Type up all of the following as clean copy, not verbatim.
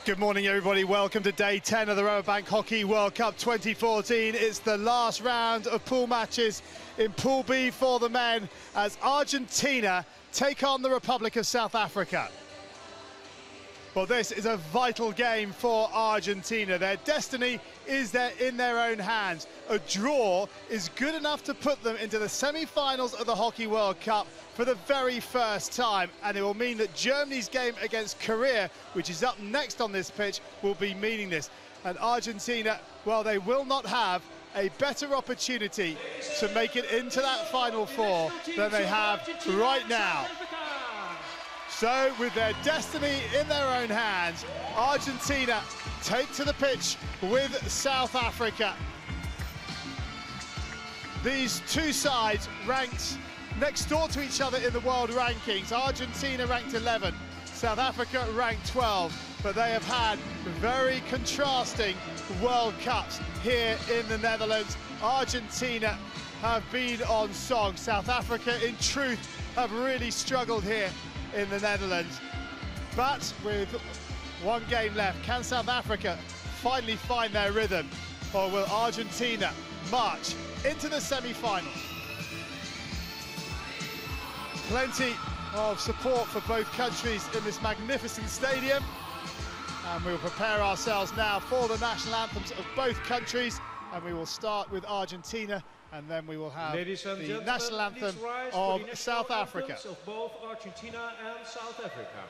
Good morning, everybody. Welcome to day 10 of the Rabobank Hockey World Cup 2014. It's the last round of pool matches in Pool B for the men as Argentina take on the Republic of South Africa. Well, this is a vital game for Argentina. Their destiny is in their own hands. A draw is good enough to put them into the semi-finals of the Hockey World Cup for the very first time, and it will mean that Germany's game against Korea, which is up next on this pitch, will be meaningless. And Argentina, well, they will not have a better opportunity to make it into that Final Four than they have right now. So, with their destiny in their own hands, Argentina take to the pitch with South Africa. These two sides ranked next door to each other in the world rankings. Argentina ranked 11, South Africa ranked 12, but they have had very contrasting World Cups here in the Netherlands. Argentina have been on song. South Africa, in truth, have really struggled here in the Netherlands. But with one game left, can South Africa finally find their rhythm, or will Argentina march into the semi-finals? Plenty of support for both countries in this magnificent stadium, and we will prepare ourselves now for the national anthems of both countries, and we will start with Argentina, and then we will have the national anthem of South Africa. Of both Argentina and South Africa.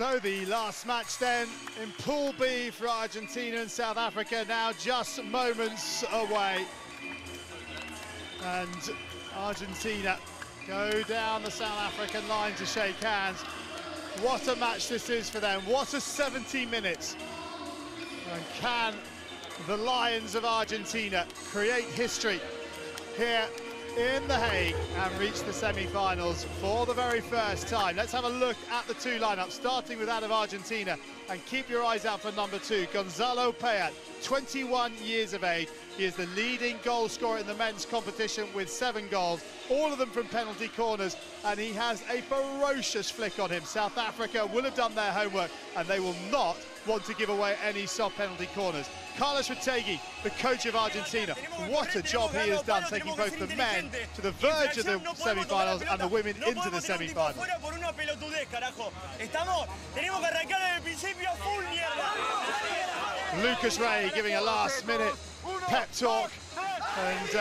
So the last match then in Pool B for Argentina and South Africa, now just moments away. And Argentina go down the South African line to shake hands. What a match this is for them. What a 70 minutes. And can the Lions of Argentina create history here in The Hague and reach the semi-finals for the very first time? Let's have a look at the two lineups, starting with that of Argentina, and keep your eyes out for number 2, Gonzalo Payet. 21 years of age. He is the leading goal scorer in the men's competition with 7 goals, all of them from penalty corners, and he has a ferocious flick on him. South Africa will have done their homework, and they will not want to give away any soft penalty corners. Carlos Rabobank, the coach of Argentina, what a job he has done, taking both the men to the verge of the semi-finals and the women into the semi-finals. Lucas Ray giving a last-minute pep talk, and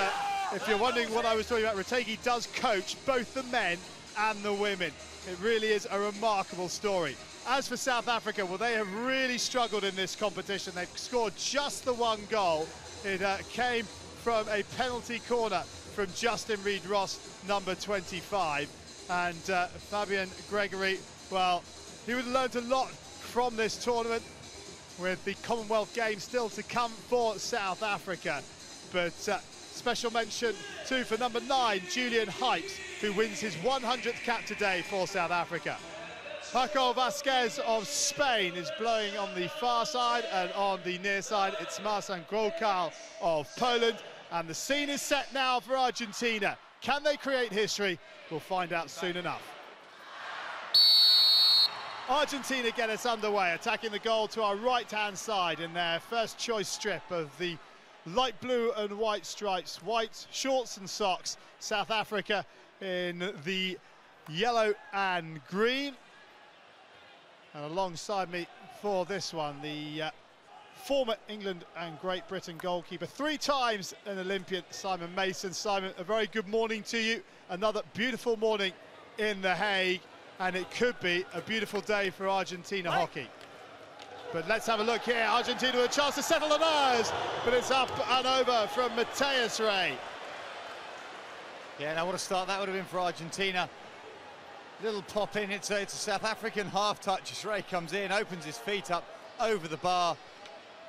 if you're wondering what I was talking about, Rabobank does coach both the men and the women. It really is a remarkable story. As for South Africa, well, they have really struggled in this competition. They've scored just the 1 goal. It came from a penalty corner from Justin Reid-Ross, number 25. And Fabian Gregory, well, he would have learned a lot from this tournament, with the Commonwealth Games still to come for South Africa. But special mention too for number 9, Julian Hikes, who wins his 100th cap today for South Africa. Paco Vasquez of Spain is blowing on the far side, and on the near side it's Marcin Grokal of Poland. And the scene is set now for Argentina. Can they create history? We'll find out soon enough. Argentina get us underway, attacking the goal to our right-hand side in their first choice strip of the light blue and white stripes, white shorts and socks. South Africa in the yellow and green. And alongside me for this one, the former England and Great Britain goalkeeper, 3 times an Olympian, Simon Mason. Simon, a very good morning to you. Another beautiful morning in The Hague, and it could be a beautiful day for Argentina hockey. But let's have a look here. Argentina with a chance to settle the nerves, but it's up and over from Mateus Ray. Yeah, now what a start that would have been for Argentina. Little pop in, it's a South African half touch as Ray comes in, opens his feet up over the bar.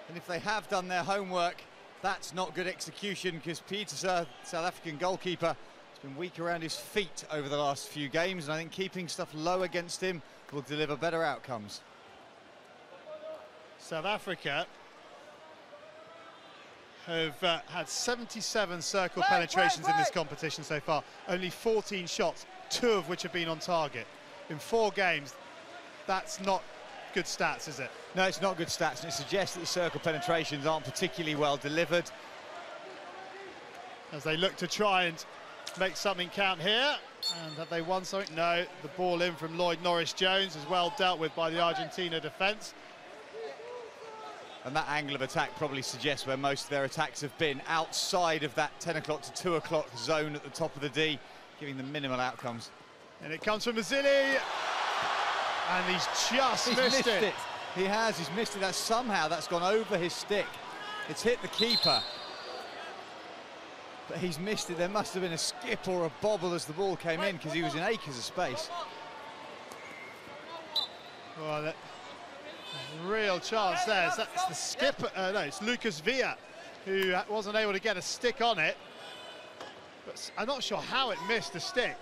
And if they have done their homework, that's not good execution, because Pieterse, South African goalkeeper, has been weak around his feet over the last few games, and I think keeping stuff low against him will deliver better outcomes. South Africa have had 77 circle penetrations in this competition so far, only 14 shots, 2 of which have been on target. In 4 games, that's not good stats, is it? No, it's not good stats, and it suggests that the circle penetrations aren't particularly well delivered. As they look to try and make something count here. And have they won something? No, the ball in from Lloyd Norris-Jones is well dealt with by the Argentina defence. And that angle of attack probably suggests where most of their attacks have been, outside of that 10 o'clock to 2 o'clock zone at the top of the D, giving them minimal outcomes. And it comes from Mazzilli, and he's missed it. He has, he's missed it. Somehow that's gone over his stick. It's hit the keeper, but he's missed it. There must have been a skip or a bobble as the ball came in, because he was in acres of space. Well, that real chance there. That's the skipper. No, it's Lucas Villa, who wasn't able to get a stick on it. But I'm not sure how it missed the stick,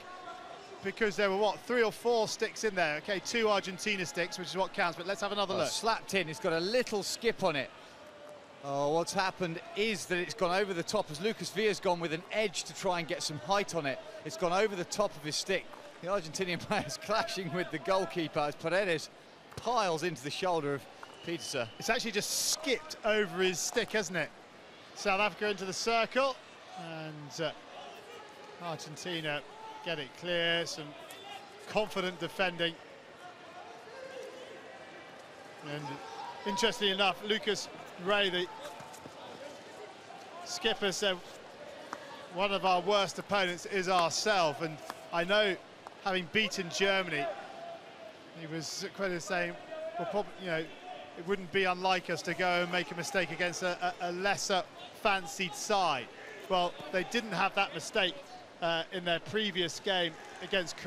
because there were, what, 3 or 4 sticks in there. Okay, 2 Argentina sticks, which is what counts, but let's have another look. Slapped in, it's got a little skip on it. Oh, what's happened is that it's gone over the top, as Lucas Villa's gone with an edge to try and get some height on it. It's gone over the top of his stick. The Argentinian player's clashing with the goalkeeper as Paredes piles into the shoulder of Pieterse. It's actually just skipped over his stick, hasn't it? South Africa into the circle, and Argentina get it clear. Some confident defending. And interestingly enough, Lucas Ray, the skipper, said one of our worst opponents is ourselves. And I know, having beaten Germany, he was quoted saying, well, probably, you know, it wouldn't be unlike us to go and make a mistake against a lesser fancied side. Well, they didn't have that mistake in their previous game against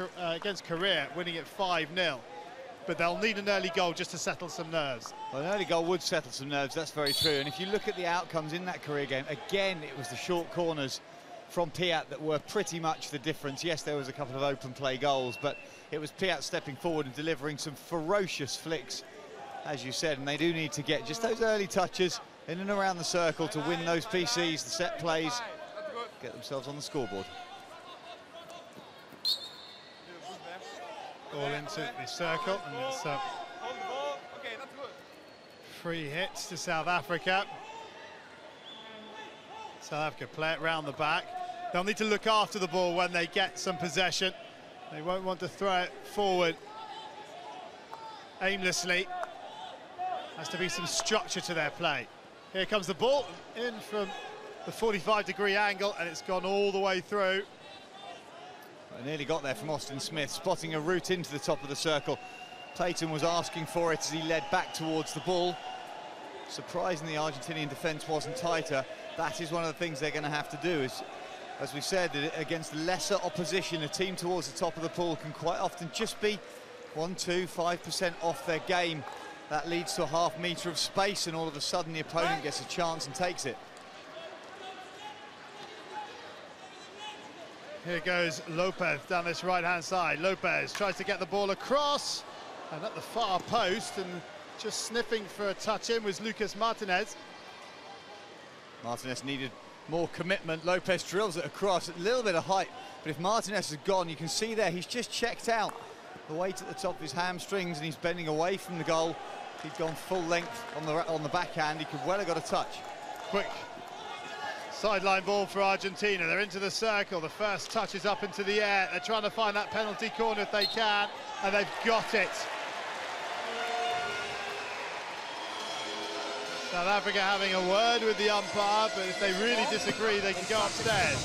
Korea, winning it 5-0. But they'll need an early goal just to settle some nerves. Well, an early goal would settle some nerves, that's very true. And if you look at the outcomes in that Korea game, again, it was the short corners from Piat that were pretty much the difference. Yes, there was a couple of open play goals, but it was Piat stepping forward and delivering some ferocious flicks, as you said, and they do need to get just those early touches in and around the circle to win those PCs, the set plays, get themselves on the scoreboard. Ball into the circle, and it's free hits to South Africa. South Africa play it round the back. They'll need to look after the ball when they get some possession. They won't want to throw it forward aimlessly. Has to be some structure to their play. Here comes the ball in from the 45-degree angle, and it's gone all the way through. I nearly got there from Austin Smith, spotting a route into the top of the circle. Clayton was asking for it as he led back towards the ball. Surprisingly, the Argentinian defence wasn't tighter. That is one of the things they're going to have to do. As we said, against lesser opposition, a team towards the top of the pool can quite often just be 1, 2, 5% off their game. That leads to a half metre of space, and all of a sudden the opponent gets a chance and takes it. Here goes Lopez down this right-hand side. Lopez tries to get the ball across, and at the far post, and just sniffing for a touch in was Lucas Martinez. Martinez needed more commitment. Lopez drills it across, a little bit of height, but if Martinez has gone, you can see there he's just checked out. The weight at the top of his hamstrings, and he's bending away from the goal. If he'd gone full length on the backhand, he could well have got a touch. Quick sideline ball for Argentina. They're into the circle. The first touch is up into the air. They're trying to find that penalty corner if they can, and they've got it. South Africa having a word with the umpire, but if they really disagree, they can go upstairs.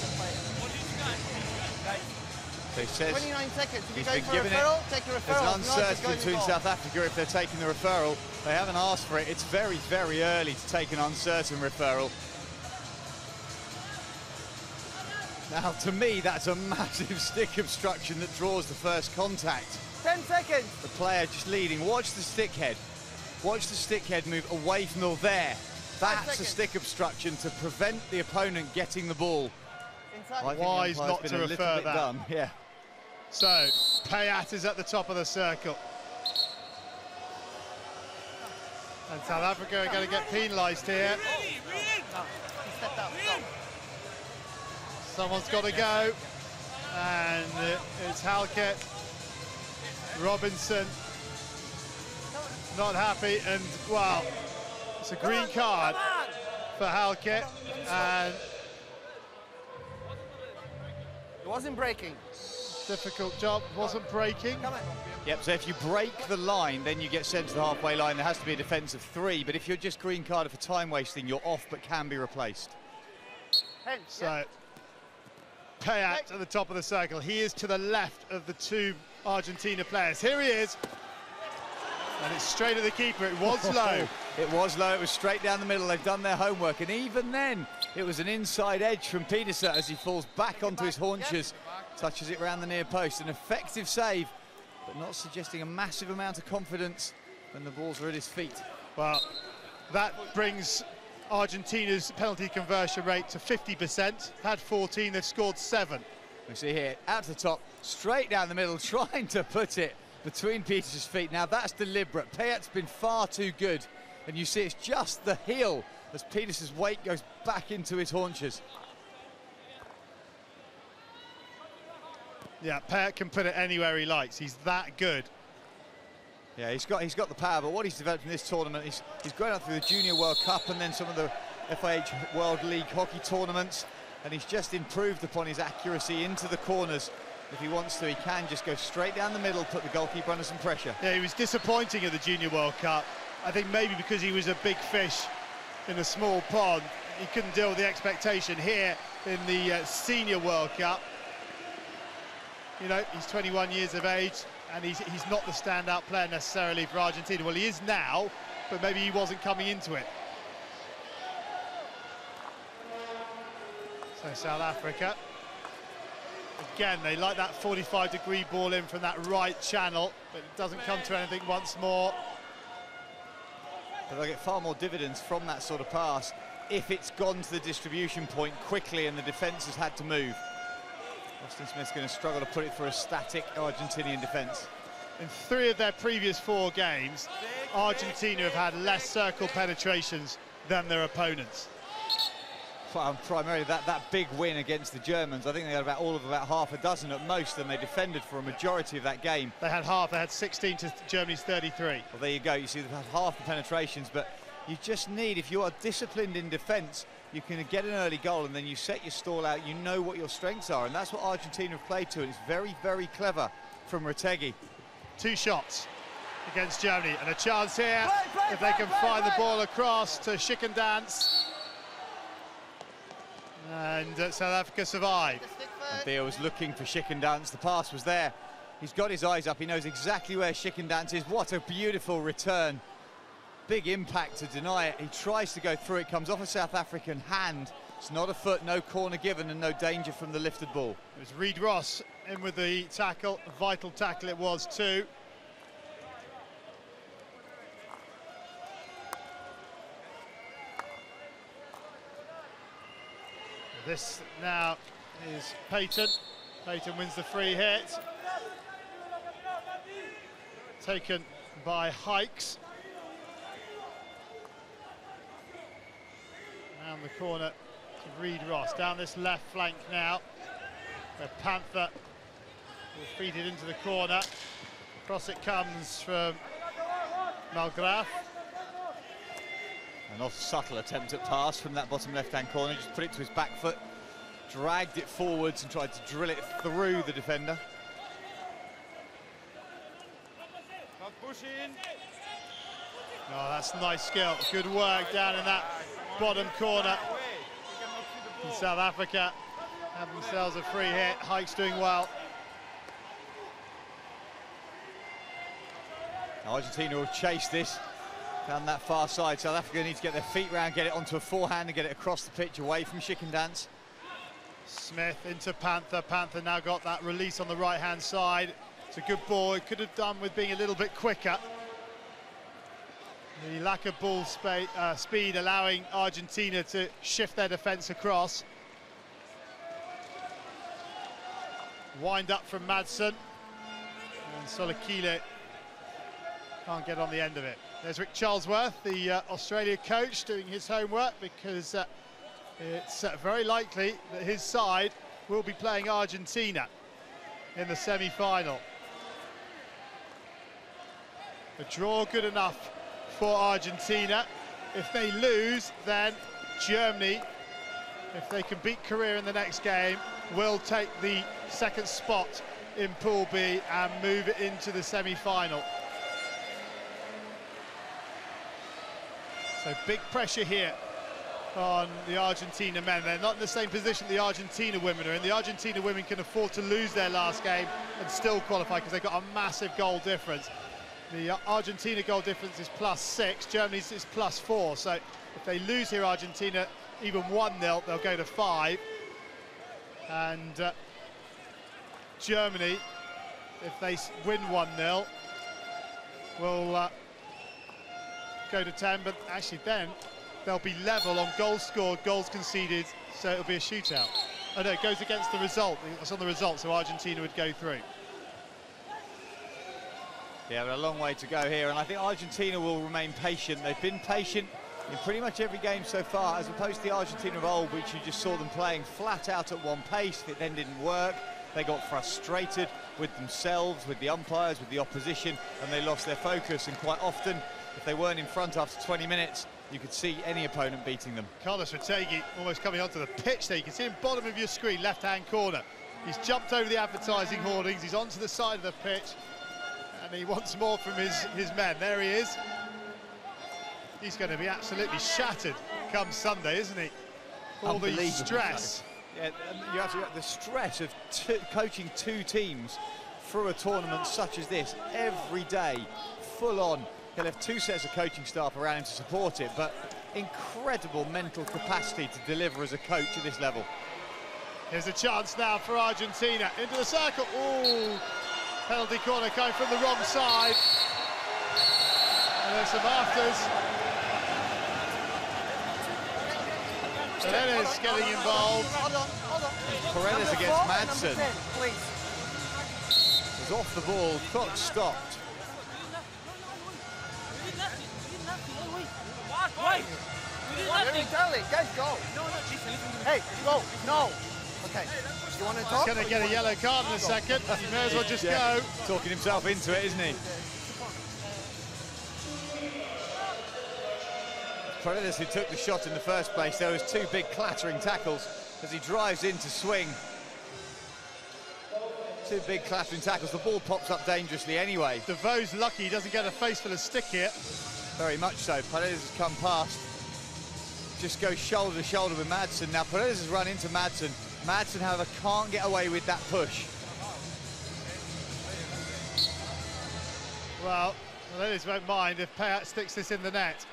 So he says 29 seconds. he's been given it. There's an uncertainty between South Africa if they're taking the referral. They haven't asked for it. It's very, very early to take an uncertain referral. Now, to me, that's a massive stick obstruction that draws the first contact. 10 seconds. The player just leading. Watch the stick head. Watch the stick head move away from the there. That's a stick obstruction to prevent the opponent getting the ball. Wise not to refer that. Done. Yeah. So, Payat is at the top of the circle. And South Africa are going to get penalised here. Someone's got to go. And it's Hague. Robinson. Not happy, and well, it's a green card for Hague, and it wasn't breaking. Difficult job, wasn't breaking. Yep, so if you break the line, then you get sent to the halfway line. There has to be a defence of 3, but if you're just green carded for time wasting, you're off but can be replaced. So, Payat at the top of the circle. He is to the left of the two Argentina players. Here he is. And it's straight at the keeper. It was low. It was low. It was straight down the middle. They've done their homework. And even then, it was an inside edge from Pietersen as he falls back onto his haunches, touches it round the near post. An effective save, but not suggesting a massive amount of confidence when the balls are at his feet. Well, that brings Argentina's penalty conversion rate to 50%. Had 14, they've scored 7. We see here, out to the top, straight down the middle, trying to put it between Pietersen's feet. Now that's deliberate. Payat's been far too good, and you see it's just the heel as Pietersen's weight goes back into his haunches. Yeah, Payat can put it anywhere he likes. He's that good. Yeah, he's got the power, but what he's developed in this tournament, he's grown up through the Junior World Cup and then some of the FIH World League hockey tournaments, and he's just improved upon his accuracy into the corners. If he wants to, he can just go straight down the middle, put the goalkeeper under some pressure. Yeah, he was disappointing at the Junior World Cup. I think maybe because he was a big fish in a small pond, he couldn't deal with the expectation here in the Senior World Cup. You know, he's 21 years of age, and he's not the standout player necessarily for Argentina. Well, he is now, but maybe he wasn't coming into it. So South Africa. Again, they like that 45-degree ball in from that right channel, but it doesn't come to anything once more. But they'll get far more dividends from that sort of pass if it's gone to the distribution point quickly and the defence has had to move. Austin Smith's going to struggle to put it through a static Argentinian defence. In 3 of their previous 4 games, Argentina have had less circle penetrations than their opponents. Well, primarily that big win against the Germans. I think they had about half a dozen at most, and they defended for a majority of that game. They had half. They had 16 to Germany's 33. Well, there you go. You see, they've had half the penetrations, but you just need, if you are disciplined in defence, you can get an early goal, and then you set your stall out. You know what your strengths are, and that's what Argentina have played to. And it's very, very clever from Rabobank. 2 shots against Germany, and a chance here if they can find the ball across to Schickendanz. And South Africa survived. And Theo was looking for Schickendanz. The pass was there. He's got his eyes up. He knows exactly where Schickendanz is. What a beautiful return. Big impact to deny it. He tries to go through it, comes off a South African hand. It's not a foot, no corner given, and no danger from the lifted ball. It was Reid Ross in with the tackle. A vital tackle it was too. This now is Payton. Payton wins the free hit. Taken by Hikes. Round the corner to Reid Ross. Down this left flank now, where Panther will feed it into the corner. Across it comes from Malgraf. An off-subtle attempt at pass from that bottom left-hand corner. Just put it to his back foot, dragged it forwards and tried to drill it through the defender. Oh, that's nice skill. Good work down in that bottom corner. And South Africa have themselves a free hit. Hikes doing well. Argentina will chase this down that far side. South Africa needs to get their feet round, get it onto a forehand and get it across the pitch away from Schickendanz. Smith into Panther. Panther now got that release on the right-hand side. It's a good ball. It could have done with being a little bit quicker. The lack of ball speed allowing Argentina to shift their defence across. Wind up from Madsen. And Solakile can't get on the end of it. There's Rick Charlesworth, the Australia coach, doing his homework, because it's very likely that his side will be playing Argentina in the semi-final. A draw good enough for Argentina. If they lose, then Germany, if they can beat Korea in the next game, will take the second spot in Pool B and move it into the semi-final. So big pressure here on the Argentina men. They're not in the same position the Argentina women are in. The Argentina women can afford to lose their last game and still qualify because they've got a massive goal difference. The Argentina goal difference is +6, Germany's is +4. So if they lose here, Argentina, even 1-0, they'll go to 5. And Germany, if they win 1-0, will go to 10, but actually then they'll be level on goals scored, goals conceded, so it'll be a shootout. Oh no, it goes against the result. It's on the result, so Argentina would go through. Yeah, but a long way to go here, and I think Argentina will remain patient. They've been patient in pretty much every game so far, as opposed to the Argentina of old, which you just saw them playing flat out at one pace. It then didn't work. They got frustrated with themselves, with the umpires, with the opposition, and they lost their focus. And quite often, if they weren't in front after 20 minutes, you could see any opponent beating them. Carlos Rabobank almost coming onto the pitch there. You can see him bottom of your screen, left-hand corner. He's jumped over the advertising hoardings. He's onto the side of the pitch, and he wants more from his men. There he is. He's going to be absolutely shattered come Sunday, isn't he? All the stress. Yeah, you have to the stress of coaching 2 teams through a tournament such as this every day, full on. He'll have 2 sets of coaching staff around him to support it, but incredible mental capacity to deliver as a coach at this level. Here's a chance now for Argentina into the circle. Ooh, penalty corner coming from the wrong side. And there's some afters. Paredes getting involved. Paredes against Madsen. Was off the ball, clock stopped. Very early. Guys, go. No, listen to me. Hey, go. No. Okay. You want to talk? He's going to get a yellow card in a second. He may as well just go. Talking himself into it, isn't he? Paredes, who took the shot in the first place, there was two big clattering tackles as he drives in to swing. Two big clattering tackles. The ball pops up dangerously anyway. DeVoe's lucky he doesn't get a face full of stick here. Very much so. Paredes has come past. Just goes shoulder to shoulder with Madsen. Now Paredes has run into Madsen. Madsen, however, can't get away with that push. Well, Paredes won't mind if Payet sticks this in the net.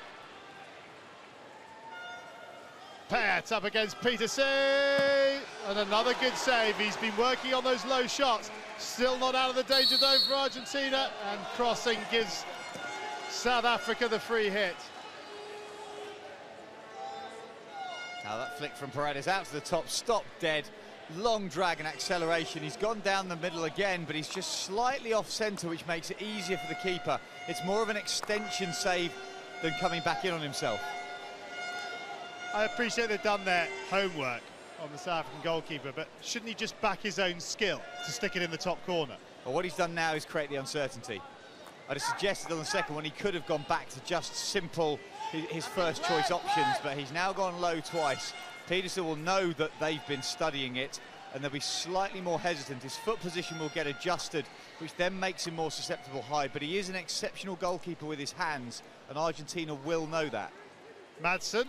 Payet up against Peterson, and another good save. He's been working on those low shots. Still not out of the danger zone for Argentina, and crossing gives South Africa the free hit. Now that flick from Paredes out to the top, stopped dead. Long drag and acceleration. He's gone down the middle again, but he's just slightly off centre, which makes it easier for the keeper. It's more of an extension save than coming back in on himself. I appreciate they've done their homework on the South African goalkeeper, but shouldn't he just back his own skill to stick it in the top corner? Well, what he's done now is create the uncertainty. I'd have suggested on the second one he could have gone back to just simple his first choice options, but he's now gone low twice. Peterson will know that they've been studying it, and they'll be slightly more hesitant. His foot position will get adjusted, which then makes him more susceptible high, but he is an exceptional goalkeeper with his hands, and Argentina will know that. Madsen,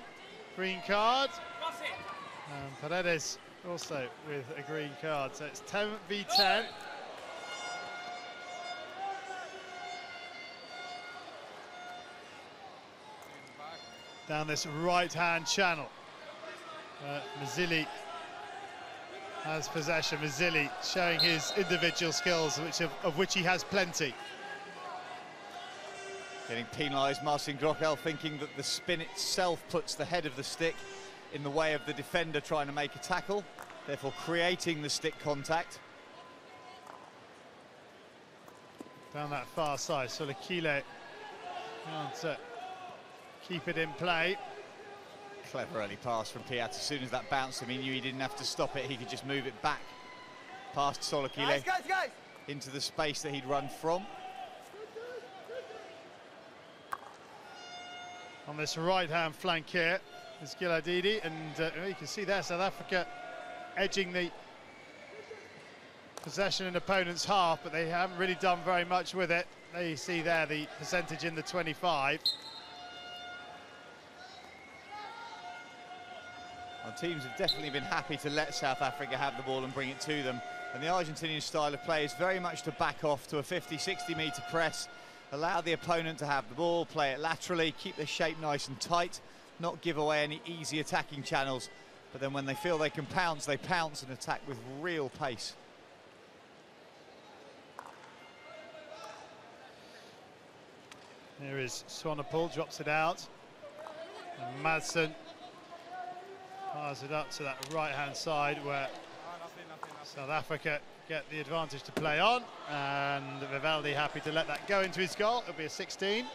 green card. And Paredes also with a green card, so it's 10 v 10. Down this right-hand channel. Mazzilli has possession. Mazzilli showing his individual skills, of which he has plenty. Getting penalised, Marcin Grochel thinking that the spin itself puts the head of the stick in the way of the defender trying to make a tackle, therefore creating the stick contact. Down that far side, Solakile can't keep it in play. Clever early pass from Piat. As soon as that bounced him, he knew he didn't have to stop it, he could just move it back past Solakile Guys. into the space that he'd run from. On this right-hand flank here is Giladidi, and you can see there South Africa edging the possession in opponent's half, but they haven't really done very much with it. There you see there the percentage in the 25. Well, teams have definitely been happy to let South Africa have the ball and bring it to them, and the Argentinian style of play is very much to back off to a 50-60 metre press, allow the opponent to have the ball, play it laterally, keep the shape nice and tight, not give away any easy attacking channels, but then when they feel they can pounce, they pounce and attack with real pace. Here is Swanepoel, drops it out, and Madsen fires it up to that right-hand side where South Africa get the advantage to play on, and Vivaldi happy to let that go into his goal. It'll be a 16.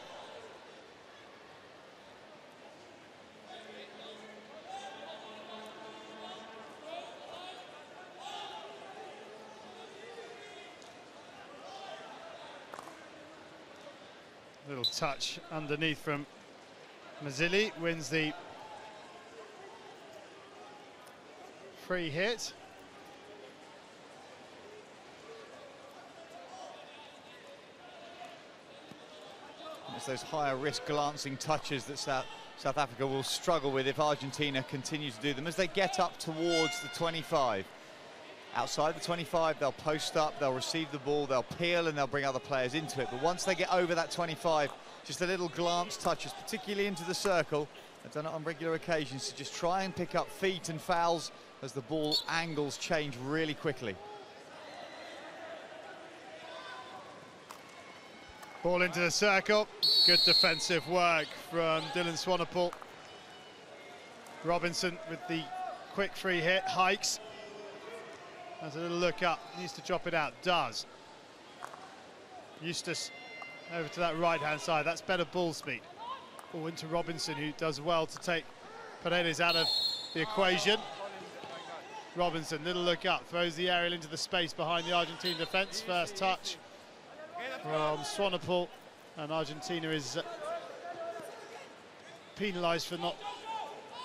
Little touch underneath from Mazzilli, wins the free hit. It's those higher risk glancing touches that South Africa will struggle with if Argentina continue to do them as they get up towards the 25. Outside the 25, they'll post up, they'll receive the ball, they'll peel and they'll bring other players into it. But once they get over that 25, just a little glance touches, particularly into the circle. They've done it on regular occasions to just try and pick up feet and fouls as the ball angles change really quickly. Ball into the circle. Good defensive work from Dylan Swanepoel. Robinson with the quick free hit, hikes. Has a little look up, needs to drop it out, does. Eustace over to that right-hand side, that's better ball speed. Ball into Robinson, who does well to take Paredes out of the equation. Robinson, little look up, throws the aerial into the space behind the Argentine defence. First touch from Swanepoel, and Argentina is penalised for not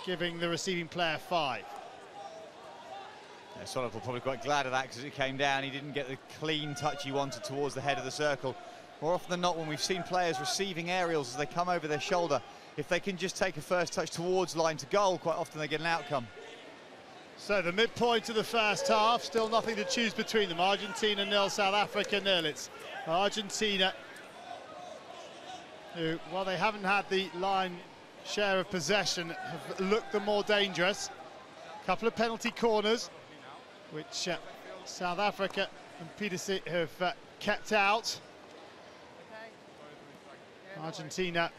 giving the receiving player 5. Yeah, Swanepoel probably quite glad of that because it came down. He didn't get the clean touch he wanted towards the head of the circle. More often than not, when we've seen players receiving aerials as they come over their shoulder, if they can just take a first touch towards line to goal, quite often they get an outcome. So the midpoint of the first half, still nothing to choose between them. Argentina 0, South Africa 0. It's Argentina who, while they haven't had the line share of possession, have looked the more dangerous. A couple of penalty corners, which South Africa and Pieterse have kept out. Argentina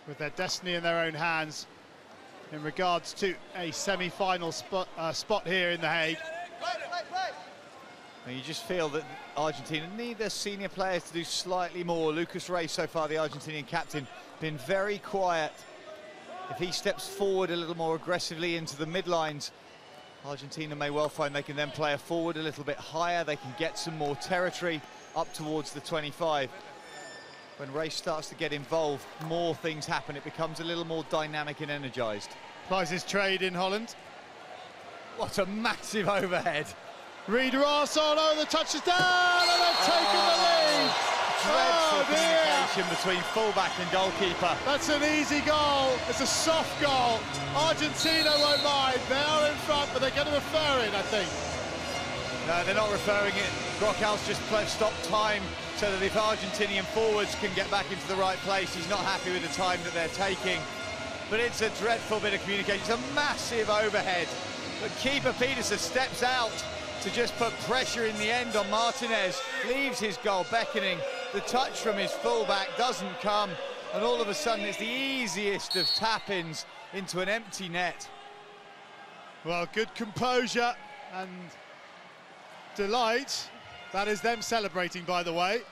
with their destiny in their own hands in regards to a semi-final spot here in The Hague. And you just feel that Argentina need their senior players to do slightly more. Lucas Reis, so far the Argentinian captain, been very quiet. If he steps forward a little more aggressively into the midlines, Argentina may well find they can then play forward a little bit higher. They can get some more territory up towards the 25. When Reis starts to get involved, more things happen. It becomes a little more dynamic and energised. Plies his trade in Holland. What a massive overhead. Reid Ross, oh no, the touch is down, and they've taken the lead. Dreadful communication dear. between fullback and goalkeeper. That's an easy goal. It's a soft goal. Argentina won't mind. They are in front, but they're going to refer it, I think. No, they're not referring it. Brockhaus just stopped time so that if Argentinian forwards can get back into the right place, he's not happy with the time that they're taking. But it's a dreadful bit of communication. It's a massive overhead. But keeper Pieterse steps out to just put pressure in the end on Martinez, leaves his goal beckoning. The touch from his fullback doesn't come, and all of a sudden it's the easiest of tap-ins into an empty net. Well, good composure and delight. That is them celebrating, by the way.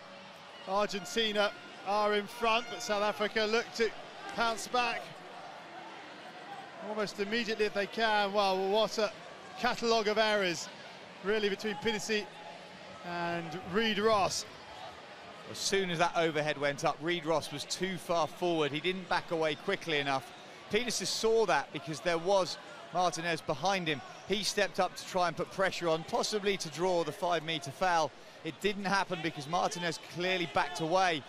Argentina are in front, but South Africa look to pounce back almost immediately if they can. Well, what a catalogue of errors, really, between Pieterse and Reid Ross. As soon as that overhead went up, Reid Ross was too far forward. He didn't back away quickly enough. Pieterse saw that because there was Martinez behind him. He stepped up to try and put pressure on, possibly to draw the 5-metre foul. It didn't happen because Martinez clearly backed away.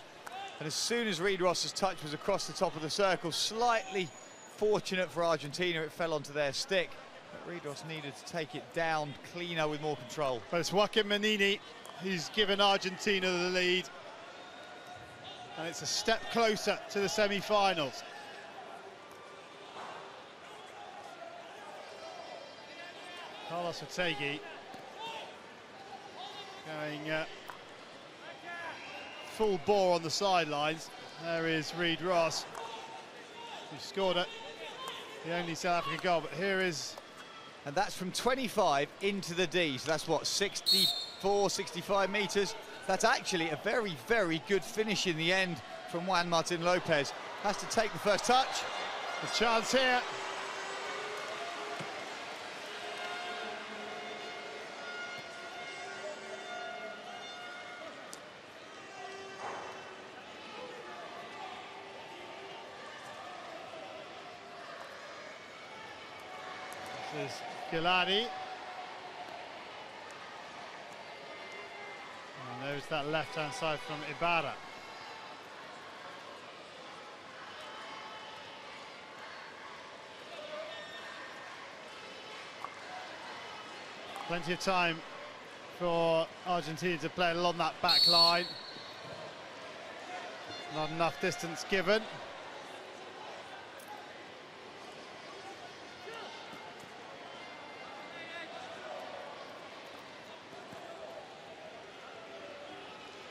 And as soon as Reid Ross's touch was across the top of the circle, slightly fortunate for Argentina, it fell onto their stick. But Reid Ross needed to take it down cleaner with more control. But it's Joaquin Menini who's given Argentina the lead. And it's a step closer to the semi-finals. Carlos Ortegui going full bore on the sidelines. There is Reid Ross, who scored it, the only South African goal, but here is... And that's from 25 into the D, so that's what, 64, 65 metres? That's actually a very, very good finish in the end from Juan Martin Lopez. Has to take the first touch. A chance here. This is Gilani. And there's that left-hand side from Ibarra. Plenty of time for Argentina to play along that back line. Not enough distance given.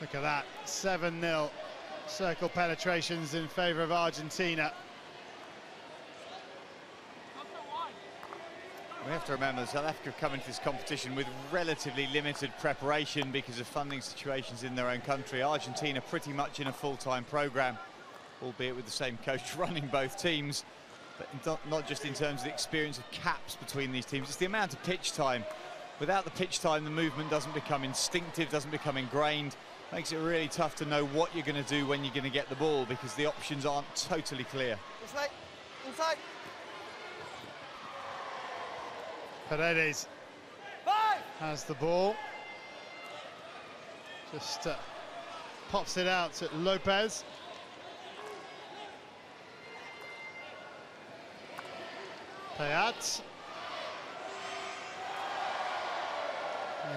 Look at that, 7-0 circle penetrations in favour of Argentina. We have to remember that South Africa have come into this competition with relatively limited preparation because of funding situations in their own country. Argentina pretty much in a full-time programme. albeit with the same coach running both teams, but not just in terms of the experience of caps between these teams, it's the amount of pitch time. Without the pitch time, the movement doesn't become instinctive, doesn't become ingrained. Makes it really tough to know what you're going to do when you're going to get the ball, because the options aren't totally clear. Inside. Paredes has the ball. Just pops it out to Lopez. Payat.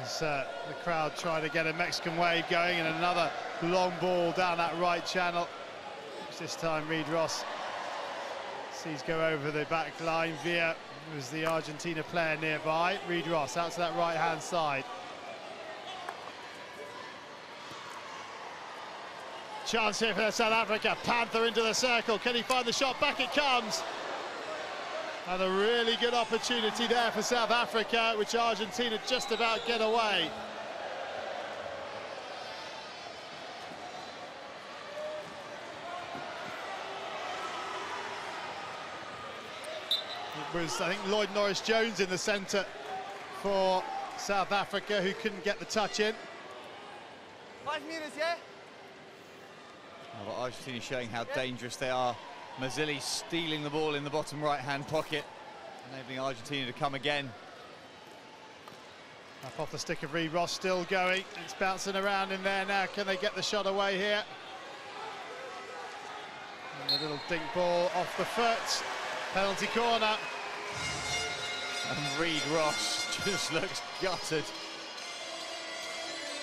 As the crowd trying to get a Mexican wave going, and another long ball down that right channel. This time Reed Ross sees go over the back line. Villa was the Argentina player nearby. Reed Ross out to that right-hand side. Chance here for South Africa. Panther into the circle. Can he find the shot? Back it comes. And a really good opportunity there for South Africa, which Argentina just about get away. It was, I think, Lloyd Norris-Jones in the centre for South Africa, who couldn't get the touch in. 5 meters, yeah? Well, Argentina showing how dangerous they are. Mazzilli stealing the ball in the bottom right-hand pocket, enabling Argentina to come again. Up off the stick of Reed Ross, still going. It's bouncing around in there now. Can they get the shot away here? And a little dink ball off the foot. Penalty corner. And Reed Ross just looks gutted.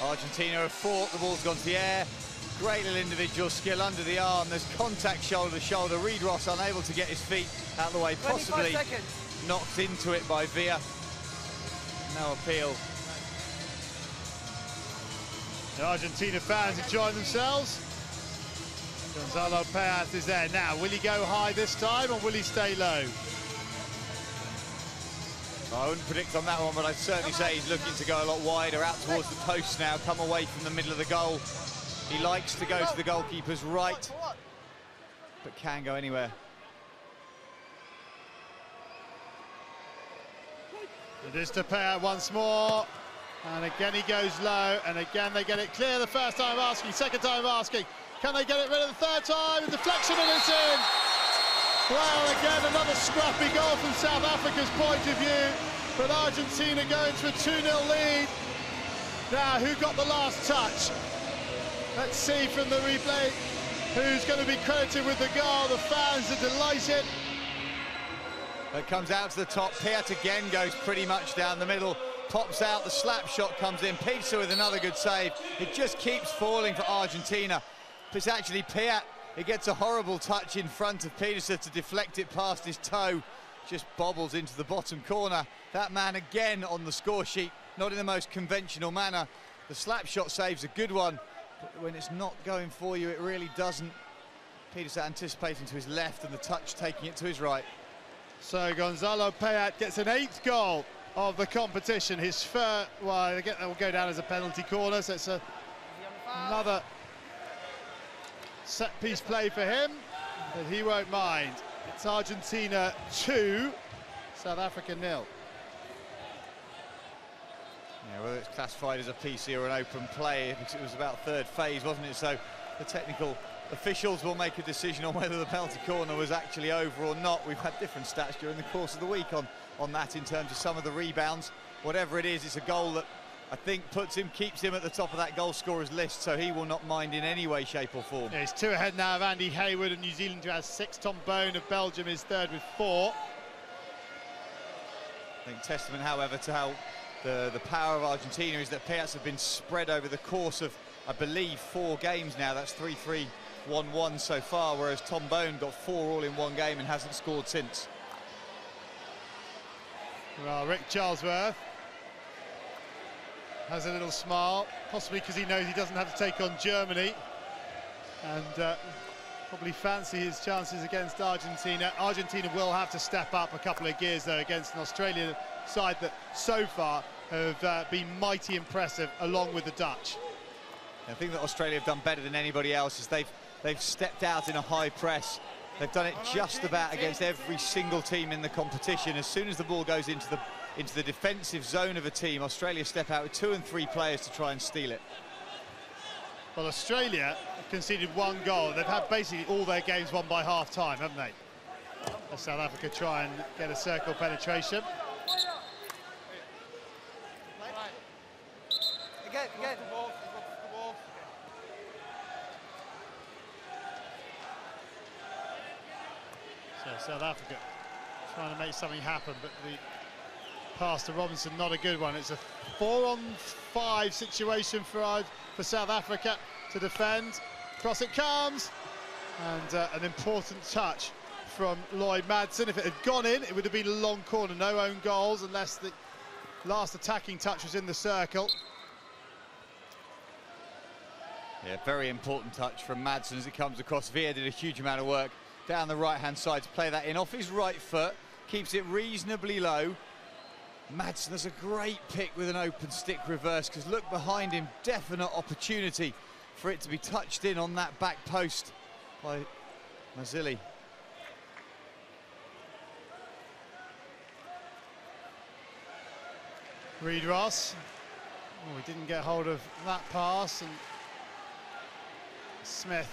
Argentina have fought, the ball's gone to the air. Great little individual skill under the arm. There's contact shoulder to shoulder. Reed Ross unable to get his feet out of the way, possibly knocked into it by Villa. No appeal. The Argentina fans enjoying themselves. Gonzalo Payat is there now. Will he go high this time, or will he stay low? I wouldn't predict on that one, but I'd certainly say he's looking to go a lot wider, out towards the post now, come away from the middle of the goal. He likes to go to the goalkeeper's right, but can go anywhere. It is to Payat once more, and again he goes low, and again they get it clear the first time asking, second time asking. Can they get it rid of the third time? A deflection, and it's in! Well, again, another scrappy goal from South Africa's point of view, but Argentina going to a 2-0 lead. Now, who got the last touch? Let's see from the replay who's going to be credited with the goal. The fans are delighted. It comes out to the top. Payat again goes pretty much down the middle. Pops out, the slap shot comes in. Pizza with another good save. It just keeps falling for Argentina. It's actually Payat. He gets a horrible touch in front of Pedersen to deflect it past his toe. Just bobbles into the bottom corner. That man again on the score sheet, not in the most conventional manner. The slap shot save's a good one, but when it's not going for you, it really doesn't. Pedersen anticipating to his left and the touch taking it to his right. So Gonzalo Payat gets an 8th goal of the competition. His first, well, again, that will go down as a penalty corner, so it's another set-piece play for him, but he won't mind. It's Argentina 2, South Africa 0. Yeah, whether it's classified as a PC or an open play, because it was about third phase, wasn't it? So the technical officials will make a decision on whether the penalty corner was actually over or not. We've had different stats during the course of the week on that in terms of some of the rebounds. Whatever it is, it's a goal that I think keeps him at the top of that goal scorers list, so he will not mind in any way, shape or form. Yeah, he's 2 ahead now of Andy Hayward of New Zealand, who has 6. Tom Bone of Belgium is 3rd with 4. I think testament, however, to how the power of Argentina is that Payats have been spread over the course of, I believe, 4 games now. That's 3-3-1-1 so far, whereas Tom Bone got 4 all in one game and hasn't scored since. Well, Rick Charlesworth has a little smile, possibly because he knows he doesn't have to take on Germany, and probably fancy his chances against Argentina. Argentina will have to step up a couple of gears, though, against an Australian side that so far have been mighty impressive, along with the Dutch. I think that Australia have done better than anybody else, as they've They've stepped out in a high press. They've done it just about against every single team in the competition. As soon as the ball goes into the defensive zone of a team, Australia step out with 2 and 3 players to try and steal it. Well, Australia have conceded 1 goal. They've had basically all their games won by half-time, haven't they? As South Africa try and get a circle penetration. Again. So South Africa trying to make something happen, but the pass to Robinson, not a good one. It's a 4-on-5 situation for South Africa to defend. Cross it comes, and an important touch from Lloyd Madsen. If it had gone in, it would have been a long corner. No own goals unless the last attacking touch was in the circle. Yeah, very important touch from Madsen as it comes across. Via did a huge amount of work down the right-hand side to play that in off his right foot. Keeps it reasonably low. Madsen has a great pick with an open stick reverse, because look behind him, definite opportunity for it to be touched in on that back post by Mazili. Reid Ross. Oh, he didn't get hold of that pass, and Smith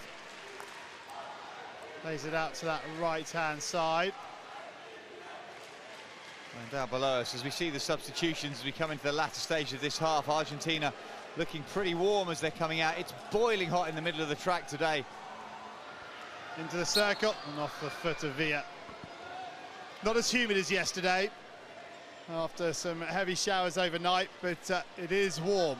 lays it out to that right-hand side. And down below us, as we see the substitutions as we come into the latter stage of this half, Argentina looking pretty warm as they're coming out. It's boiling hot in the middle of the track today. Into the circle and off the foot of Villa. Not as humid as yesterday after some heavy showers overnight, but it is warm.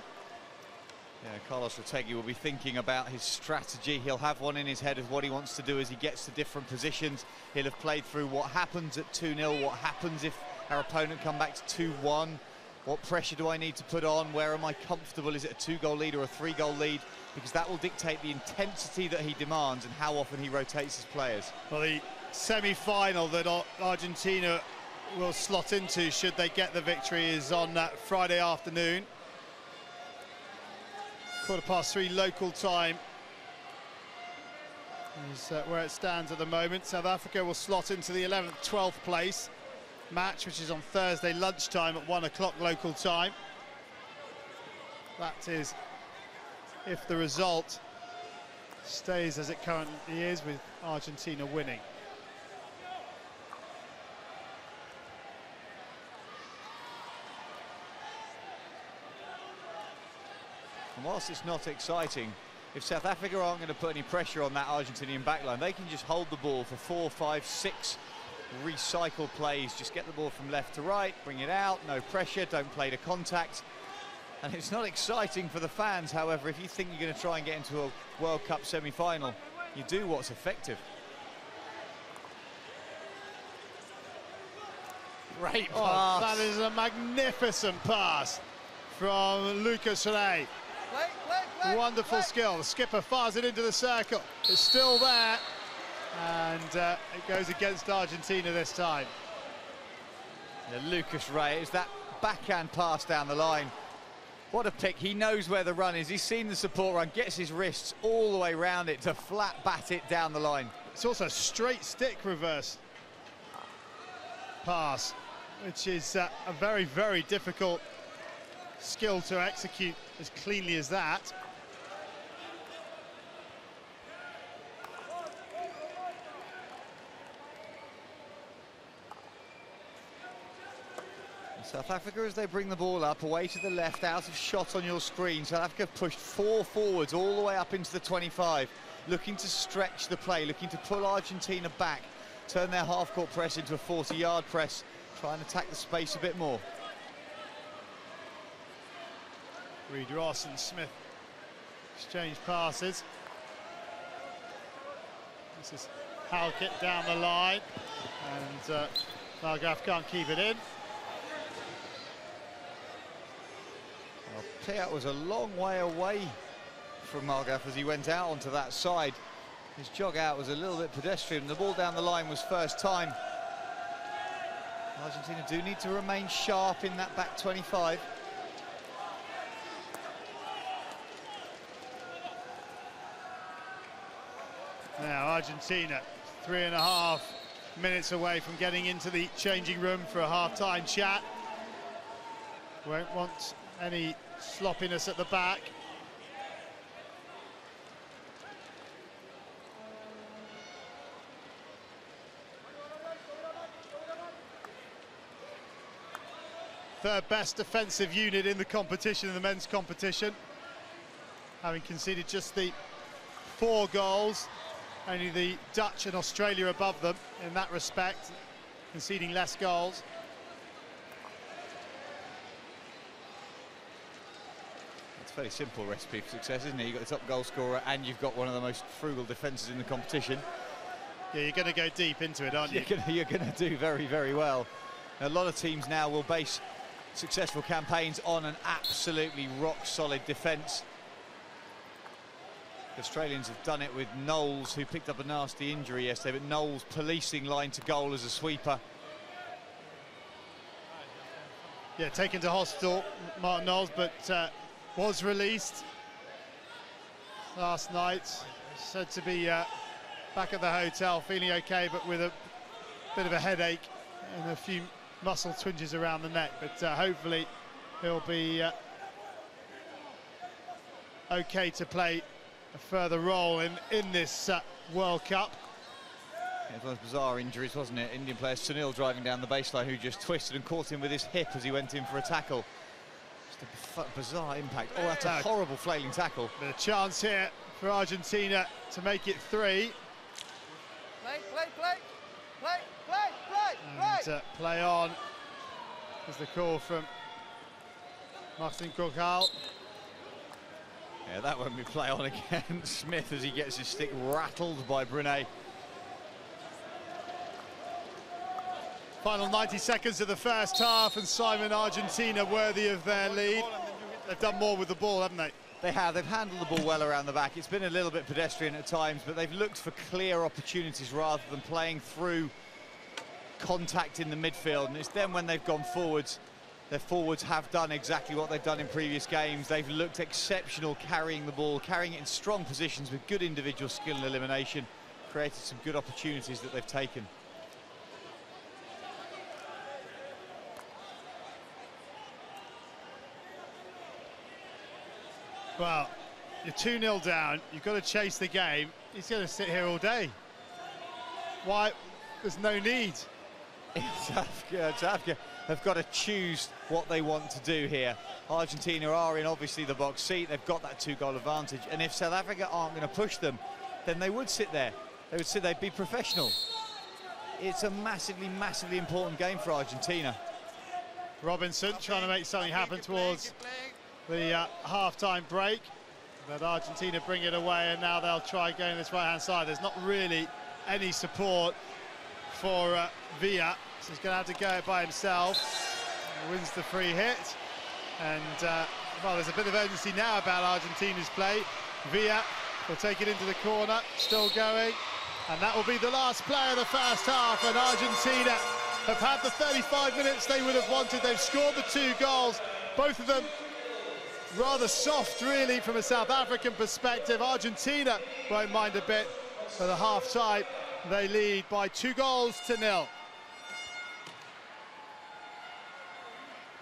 Yeah, Carlos Ortegui will be thinking about his strategy. He'll have one in his head of what he wants to do as he gets to different positions. He'll have played through what happens at 2-0, what happens if our opponent come back to 2-1. What pressure do I need to put on? Where am I comfortable? Is it a 2-goal lead or a 3-goal lead? Because that will dictate the intensity that he demands and how often he rotates his players. Well, the semi-final that Argentina will slot into, should they get the victory, is on that Friday afternoon. 3:15 local time is where it stands at the moment. South Africa will slot into the 11th, 12th place match, which is on Thursday lunchtime at 1 o'clock local time. That is if the result stays as it currently is, with Argentina winning. And whilst it's not exciting, if South Africa aren't going to put any pressure on that Argentinian backline, they can just hold the ball for 4, 5, 6 recycle plays. Just get the ball from left to right, bring it out, no pressure, don't play to contact. And it's not exciting for the fans. However, if you think you're going to try and get into a World Cup semi-final, you do what's effective. Great pass. That is a magnificent pass from Lucas Rey. Play. Wonderful skill. The skipper fires it into the circle. It's still there, and it goes against Argentina this time. Yeah, Lucas Rey, it's that backhand pass down the line. What a pick. He knows where the run is. He's seen the support run, gets his wrists all the way around it to flat bat it down the line. It's also a straight stick reverse pass, which is a very, very difficult skill to execute as cleanly as that. South Africa, as they bring the ball up, away to the left, out of shot on your screen. South Africa pushed 4 forwards all the way up into the 25, looking to stretch the play, looking to pull Argentina back, turn their half-court press into a 40-yard press, try and attack the space a bit more. Reid Ross and Smith exchange passes. This is Hague down the line, and Margraf can't keep it in. Well, Piat was a long way away from Margraf as he went out onto that side. His jog out was a little bit pedestrian. The ball down the line was first time. Argentina do need to remain sharp in that back 25. Now Argentina, 3.5 minutes away from getting into the changing room for a half-time chat. Won't want any sloppiness at the back. Third best defensive unit in the competition, in the men's competition, having conceded just the 4 goals. Only the Dutch and Australia above them in that respect, conceding less goals. It's a fairly simple recipe for success, isn't it? You've got the top goal scorer and you've got one of the most frugal defences in the competition. Yeah, you're going to go deep into it, aren't you? You're going to do very, very well. A lot of teams now will base successful campaigns on an absolutely rock-solid defence. The Australians have done it with Knowles, who picked up a nasty injury yesterday, but Knowles policing line to goal as a sweeper. Yeah, taken to hospital, Martin Knowles, but was released last night. Said to be back at the hotel, feeling okay, but with a bit of a headache and a few muscle twinges around the neck. But hopefully he'll be okay to play a further role in this World Cup. It was bizarre injuries, wasn't it? Indian player Sunil driving down the baseline, who just twisted and caught him with his hip as he went in for a tackle. Just a bizarre impact. Oh, that's a horrible flailing tackle. But a chance here for Argentina to make it 3. And play on is the call from Martin Kokal. Yeah, that won't be play on again. Smith, as he gets his stick rattled by Brunet. Final 90 seconds of the first half, and Simon, Argentina worthy of their lead. They've done more with the ball, haven't they? They have. They've handled the ball well around the back. It's been a little bit pedestrian at times, but they've looked for clear opportunities rather than playing through contact in the midfield. And it's then when they've gone forwards, their forwards have done exactly what they've done in previous games. They've looked exceptional carrying the ball, carrying it in strong positions with good individual skill and elimination, created some good opportunities that they've taken. Well, you're 2-0 down, you've got to chase the game. He's going to sit here all day. Why? There's no need. South Africa have got to choose what they want to do here. Argentina are in, obviously, the box seat. They've got that 2-goal advantage. And if South Africa aren't going to push them, then they would sit there. They would sit there, be professional. It's a massively, massively important game for Argentina. Robinson trying to make something happen towards the half-time break. But Argentina bring it away, and now they'll try going this right-hand side. There's not really any support for Villa, so he's going to have to go it by himself. He wins the free hit, and well, there's a bit of urgency now about Argentina's play. Villa will take it into the corner, still going, and that will be the last play of the first half. And Argentina have had the 35 minutes they would have wanted. They've scored the 2 goals, both of them rather soft, really, from a South African perspective. Argentina won't mind a bit for the half-time. They lead by 2-0.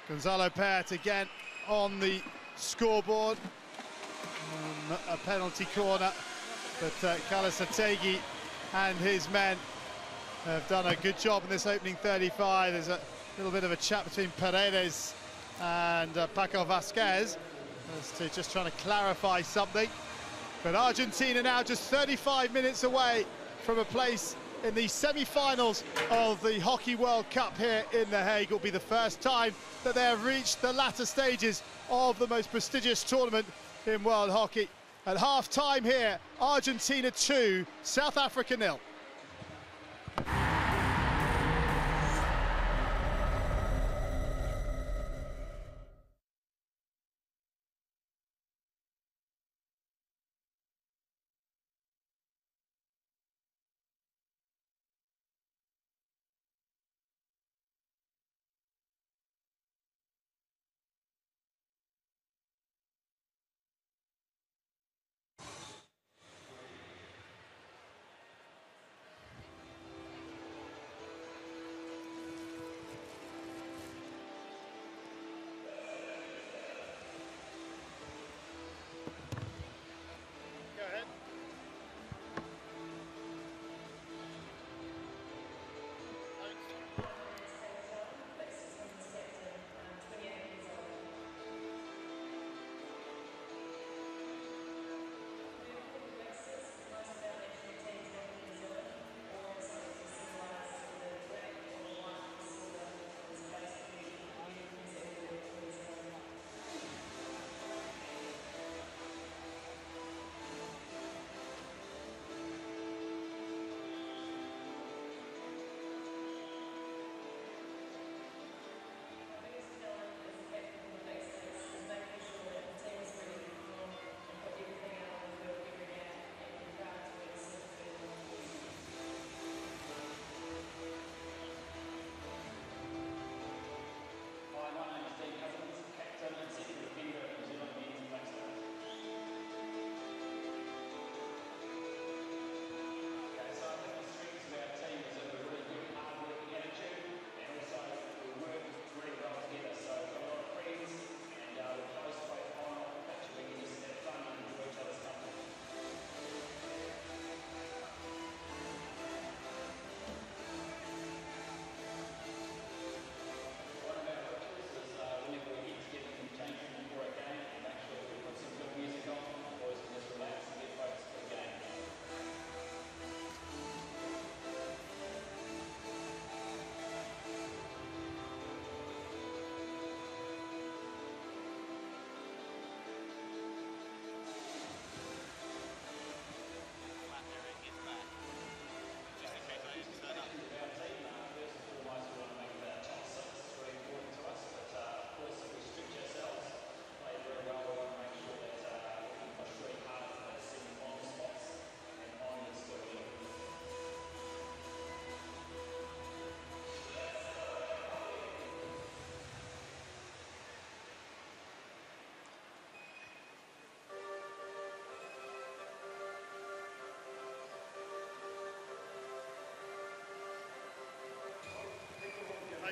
Gonzalo Pert again on the scoreboard. A penalty corner, but Carlos Ategi and his men have done a good job in this opening 35. There's a little bit of a chat between Paredes and Paco Vasquez as to just trying to clarify something. But Argentina now just 35 minutes away from a place in the semi-finals of the Hockey World Cup here in The Hague. It will be the first time that they have reached the latter stages of the most prestigious tournament in world hockey. At half-time here, Argentina 2, South Africa 0.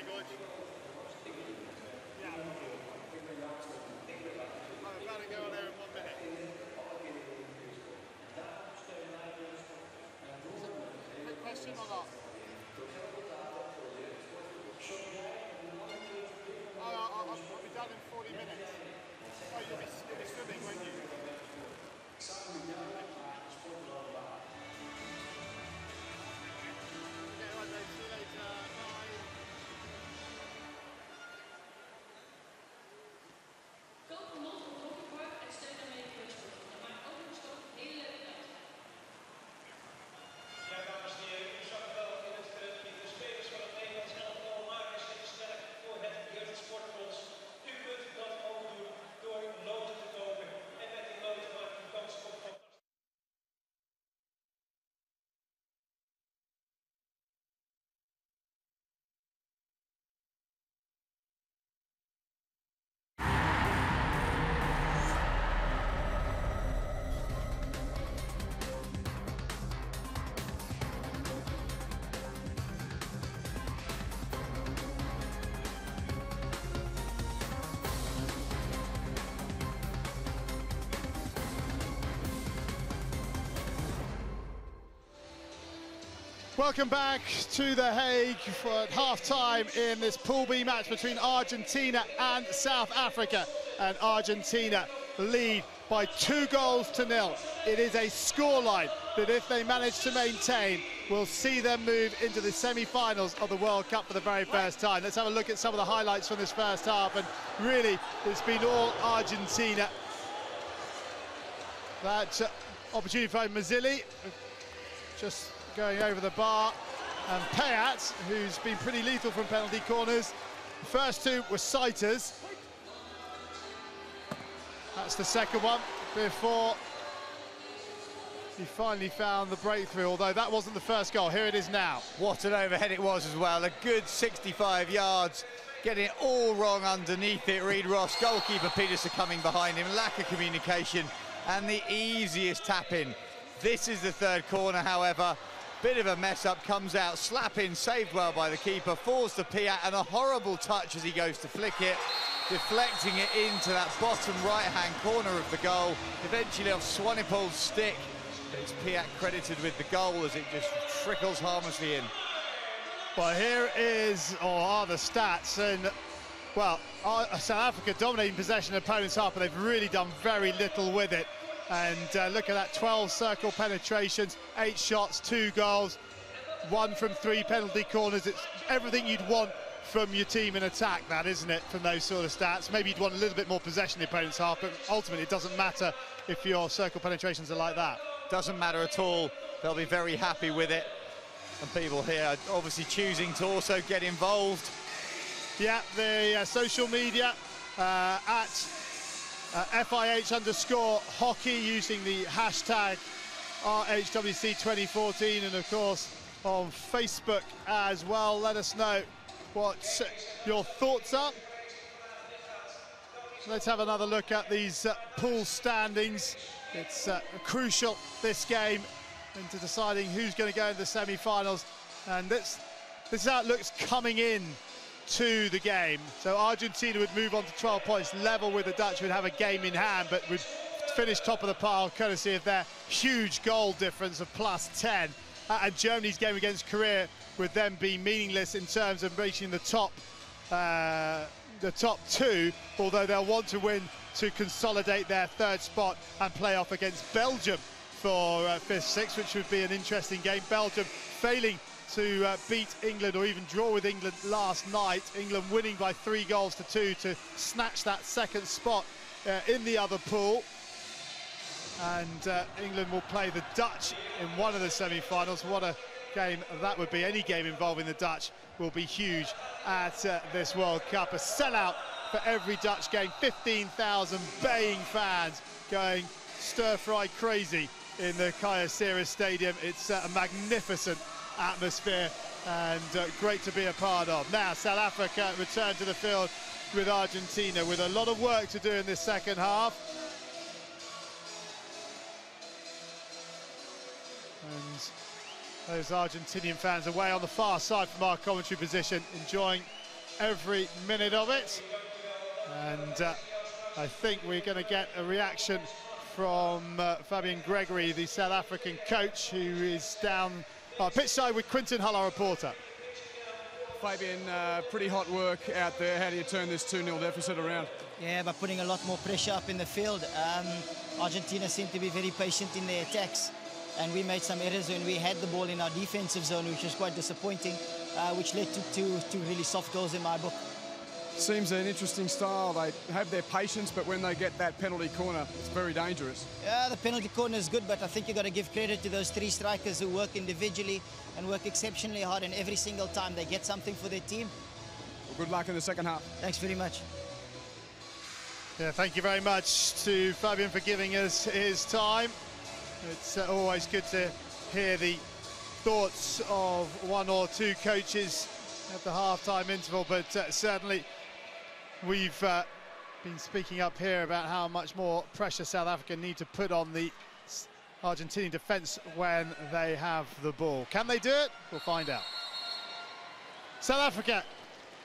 Gorge. Yeah. I'm about to go on there in 1 minute. Quick question or not? I'll be done in 40 minutes. Oh, you'll be swimming, won't you? Okay, right then, see you later. Bye. Koop een mond op het hockeypark en steun daarmee de kustsport. Dat maakt ook een stok een hele leuke dag. Ja, dames en heren, u zag wel in het filmpje de spelers van het Nederlands elftal maken zich sterk voor het jeugdsportfonds. U kunt dat ook doen door loten te kopen. En met die loten maakt u kans op fantastisch. Welcome back to The Hague for half-time in this Pool B match between Argentina and South Africa. And Argentina lead by 2-0. It is a scoreline that, if they manage to maintain, will see them move into the semi-finals of the World Cup for the very first time. Let's have a look at some of the highlights from this first half. And really, it's been all Argentina. That opportunity for Mazzilli, just going over the bar, and Payat, who's been pretty lethal from penalty corners. The first two were sighters. That's the second one, before he finally found the breakthrough, although that wasn't the first goal. Here it is now. What an overhead it was as well. A good 65 yards, getting it all wrong underneath it. Reed Ross, goalkeeper Peterson coming behind him, lack of communication, and the easiest tap-in. This is the third corner, however. Bit of a mess up, comes out, slap in, saved well by the keeper, falls to Piat, and a horrible touch as he goes to flick it, deflecting it into that bottom right-hand corner of the goal, eventually off Swanepoel's stick. But it's Piat credited with the goal as it just trickles harmlessly in. Well, here is, or are the stats, and well, South Africa dominating possession of opponents' half, but they've really done very little with it. And look at that, 12 circle penetrations, 8 shots, 2 goals, 1 from 3 penalty corners. It's everything you'd want from your team in attack, that, isn't it, from those sort of stats. Maybe you'd want a little bit more possession in the opponent's half, but ultimately it doesn't matter if your circle penetrations are like that. Doesn't matter at all. They'll be very happy with it. And people here are obviously choosing to also get involved. Yeah, the social media at FIH_hockey, using the hashtag RHWC2014, and of course on Facebook as well. Let us know what your thoughts are. Let's have another look at these pool standings. It's crucial, this game, into deciding who's going to go into the semi-finals, and this is how it looks coming in to the game. So Argentina would move on to 12 points, level with the Dutch, would have a game in hand, but would finish top of the pile courtesy of their huge goal difference of +10. And Germany's game against Korea would then be meaningless in terms of reaching the top two, although they'll want to win to consolidate their third spot and play off against Belgium for 5th, 6th, which would be an interesting game. Belgium failing to beat England or even draw with England last night. England winning by 3-2 to snatch that second spot in the other pool. And England will play the Dutch in one of the semi-finals. What a game that would be. Any game involving the Dutch will be huge at this World Cup. A sellout for every Dutch game. 15,000 baying fans going stir-fry crazy in the Kaya Stadium. It's a magnificent atmosphere and great to be a part of. Now South Africa return to the field with Argentina, with a lot of work to do in this second half. And those Argentinian fans away on the far side from our commentary position, enjoying every minute of it. And I think we're going to get a reaction from Fabian Gregory, the South African coach, who is down pitch side with Quinton Hull, our reporter. Fabian, pretty hot work out there. How do you turn this 2-0 deficit around? Yeah, by putting a lot more pressure up in the field. Argentina seemed to be very patient in their attacks, and we made some errors when we had the ball in our defensive zone, which was quite disappointing, which led to two really soft goals in my book. Seems an interesting style. They have their patience, but when they get that penalty corner, it's very dangerous. Yeah, the penalty corner is good, but I think you've got to give credit to those three strikers who work individually and work exceptionally hard, and every single time they get something for their team. Well, good luck in the second half. Thanks very much. Yeah, thank you very much to Fabian for giving us his time. It's always good to hear the thoughts of one or two coaches at the half-time interval, but certainly we've been speaking up here about how much more pressure South Africa need to put on the Argentinian defence when they have the ball. Can they do it? We'll find out. South Africa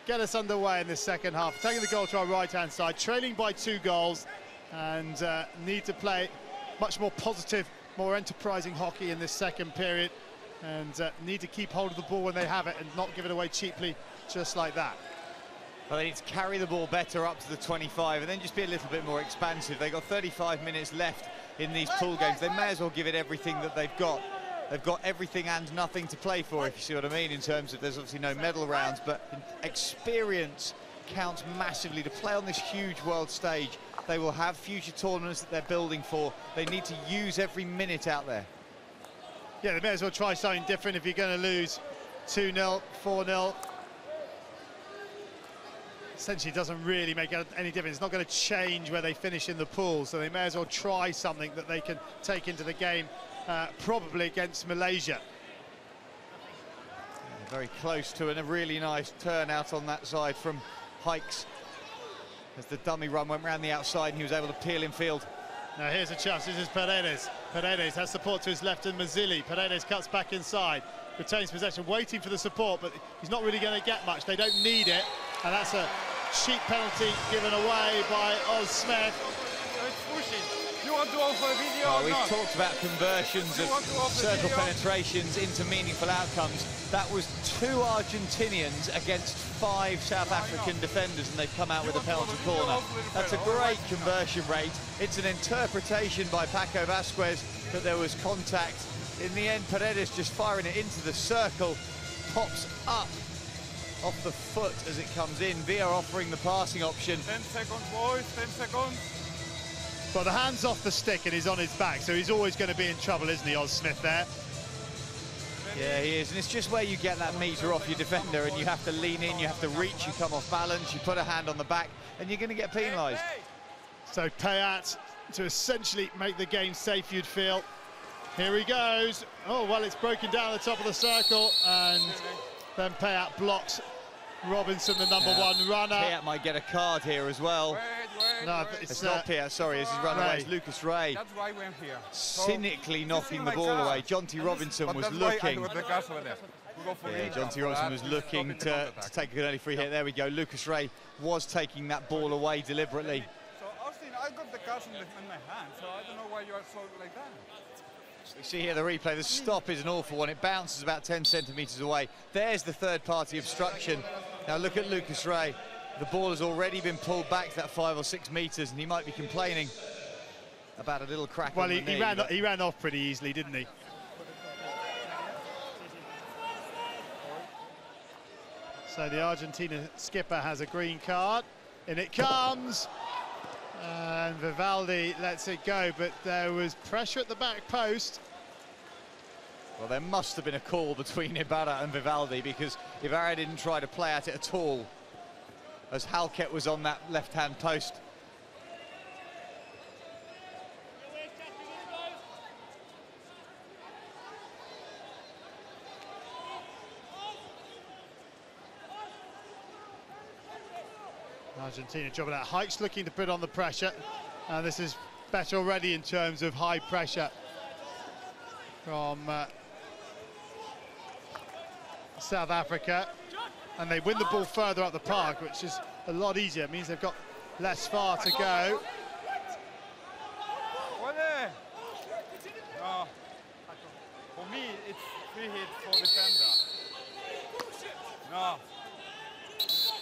get us underway in this second half, taking the goal to our right-hand side, trailing by 2 goals, and need to play much more positive, more enterprising hockey in this second period, and need to keep hold of the ball when they have it and not give it away cheaply just like that. Well, they need to carry the ball better up to the 25 and then just be a little bit more expansive. They've got 35 minutes left in these pool games. They may as well give it everything that they've got. They've got everything and nothing to play for, if you see what I mean, in terms of there's obviously no medal rounds, but experience counts massively to play on this huge world stage. They will have future tournaments that they're building for. They need to use every minute out there. Yeah, they may as well try something different if you're going to lose 2-0, 4-0. Essentially, it doesn't really make any difference. It's not going to change where they finish in the pool, so they may as well try something that they can take into the game, probably against Malaysia. Yeah, very close to a really nice turn out on that side from Hikes, as the dummy run went round the outside and he was able to peel in field. Now here's a chance. This is Paredes. Paredes has support to his left and Mazzilli. Paredes cuts back inside, retains possession, waiting for the support, but he's not really going to get much. They don't need it, and that's a cheap penalty given away by Oz Smith. It's pushing. You want to offer a video or We've not? talked about conversions of circle penetrations into meaningful outcomes. That was 2 Argentinians against 5 South African defenders, and they've come out with a penalty corner. That's a great conversion rate. It's an interpretation by Paco Vasquez that there was contact. In the end, Paredes just firing it into the circle, pops up off the foot as it comes in. Villa offering the passing option. 10 seconds, boys, 10 seconds. Well, the hand's off the stick and he's on his back, so he's always going to be in trouble, isn't he, Oz Smith there? Yeah, he is, and it's just where you get that metre off your defender and you have to lean in, you have to reach, you come off balance, you put a hand on the back, and you're going to get penalised. So Payat to essentially make the game safe, you'd feel. Here he goes. Oh, well, it's broken down the top of the circle, and then Payat blocks Robinson, the number 1 runner. Payat might get a card here as well. No, It's not Payat, sorry, as he's run away. It's Lucas Ray. That's why we're here. Cynically knocking the ball away. Jonty Robinson was looking. Yeah, Jonty Robinson was looking to take a good early free hit. There we go. Lucas Ray was taking that ball away deliberately. So, Austin, I got the cards in my hand, so I don't know why you are so like that. We see here the replay. The stop is an awful one. It bounces about 10 centimetres away. There's the third-party obstruction. Now look at Lucas Ray. The ball has already been pulled back to that 5 or 6 metres, and he might be complaining about a little crack on the knee. He ran off pretty easily, didn't he? So the Argentina skipper has a green card. In it comes. And Vivaldi lets it go, but there was pressure at the back post. Well, there must have been a call between Ibarra and Vivaldi, because Ibarra didn't try to play at it at all, as Halkett was on that left-hand post. Argentina job of that. Hikes looking to put on the pressure, and this is better already in terms of high pressure from South Africa. and they win the ball further up the park, which is a lot easier. It means they've got less far to go. No. For me, it's free hit for defender. No.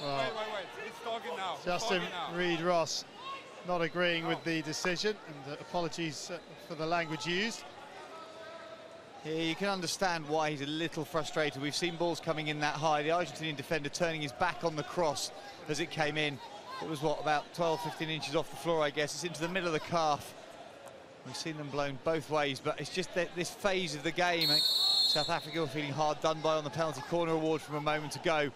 Well, Wait. He's talking now. Justin Reid-Ross not agreeing with the decision, and apologies for the language used. Yeah, you can understand why he's a little frustrated. We've seen balls coming in that high. The Argentinian defender turning his back on the cross as it came in. It was, what, about 12, 15 inches off the floor, I guess. It's into the middle of the calf. We've seen them blown both ways, but it's just that this phase of the game. South Africa were feeling hard done by on the penalty corner award from a moment ago,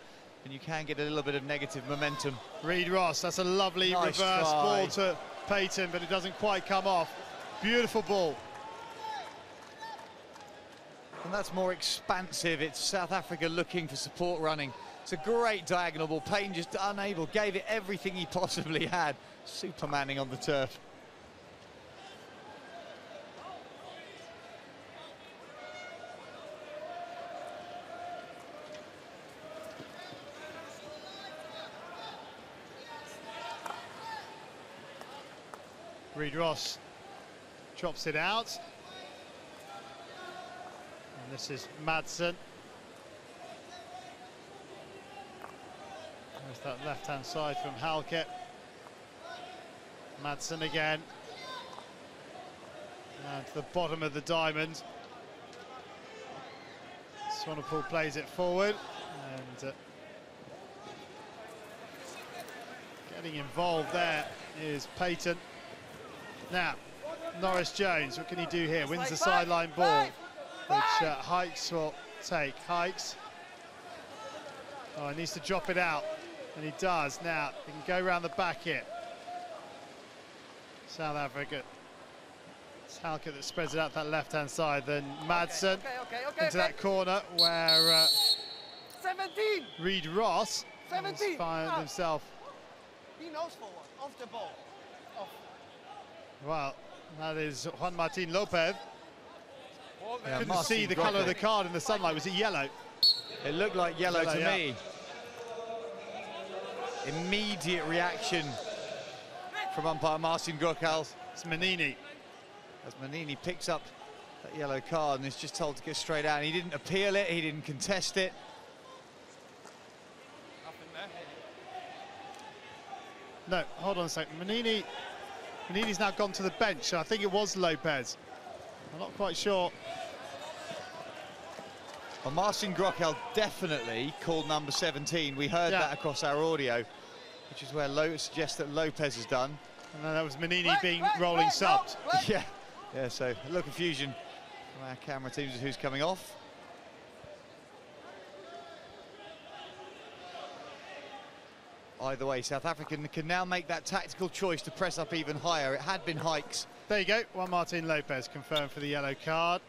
and you can get a little bit of negative momentum. Reid-Ross, that's a lovely Nice reverse try. ball to Payton, but it doesn't quite come off. Beautiful ball. And that's more expansive. It's South Africa looking for support running. It's a great diagonal ball. Payton just unable, gave it everything he possibly had. Supermaning on the turf. Reid-Ross drops it out. And this is Madsen. There's that left-hand side from Hague. Madsen again. And to the bottom of the diamond. Swanepoel plays it forward. And getting involved there is Payton. Now, Norris Jones, what can he do here? Wins the sideline ball, which Hikes will take. Hikes. Oh, he needs to drop it out, and he does. Now, he can go around the back here. South Africa. It's Halke that spreads it out that left-hand side. Then Madsen into that corner where 17. Reid-Ross 17. found himself. He knows forward, off the ball. Off. Well, that is Juan Martin Lopez. Yeah, Couldn't Martin see the colour of the card in the sunlight. Was it yellow? It looked like yellow to yeah. me. Immediate reaction from umpire Marcin Grokal. It's Manini. As Manini picks up that yellow card and is just told to get straight out. And he didn't appeal it, he didn't contest it. No, hold on a second. Manini's now gone to the bench, so I think it was Lopez. I'm not quite sure. Well, Marcin Grokal definitely called number 17. We heard that across our audio, which is where suggests that Lopez has done. And then that was Manini being rolling subbed. Yeah, so a little confusion from our camera teams as who's coming off. Either way, South Africa can now make that tactical choice to press up even higher. It had been Hikes. There you go, Juan Martin Lopez confirmed for the yellow card.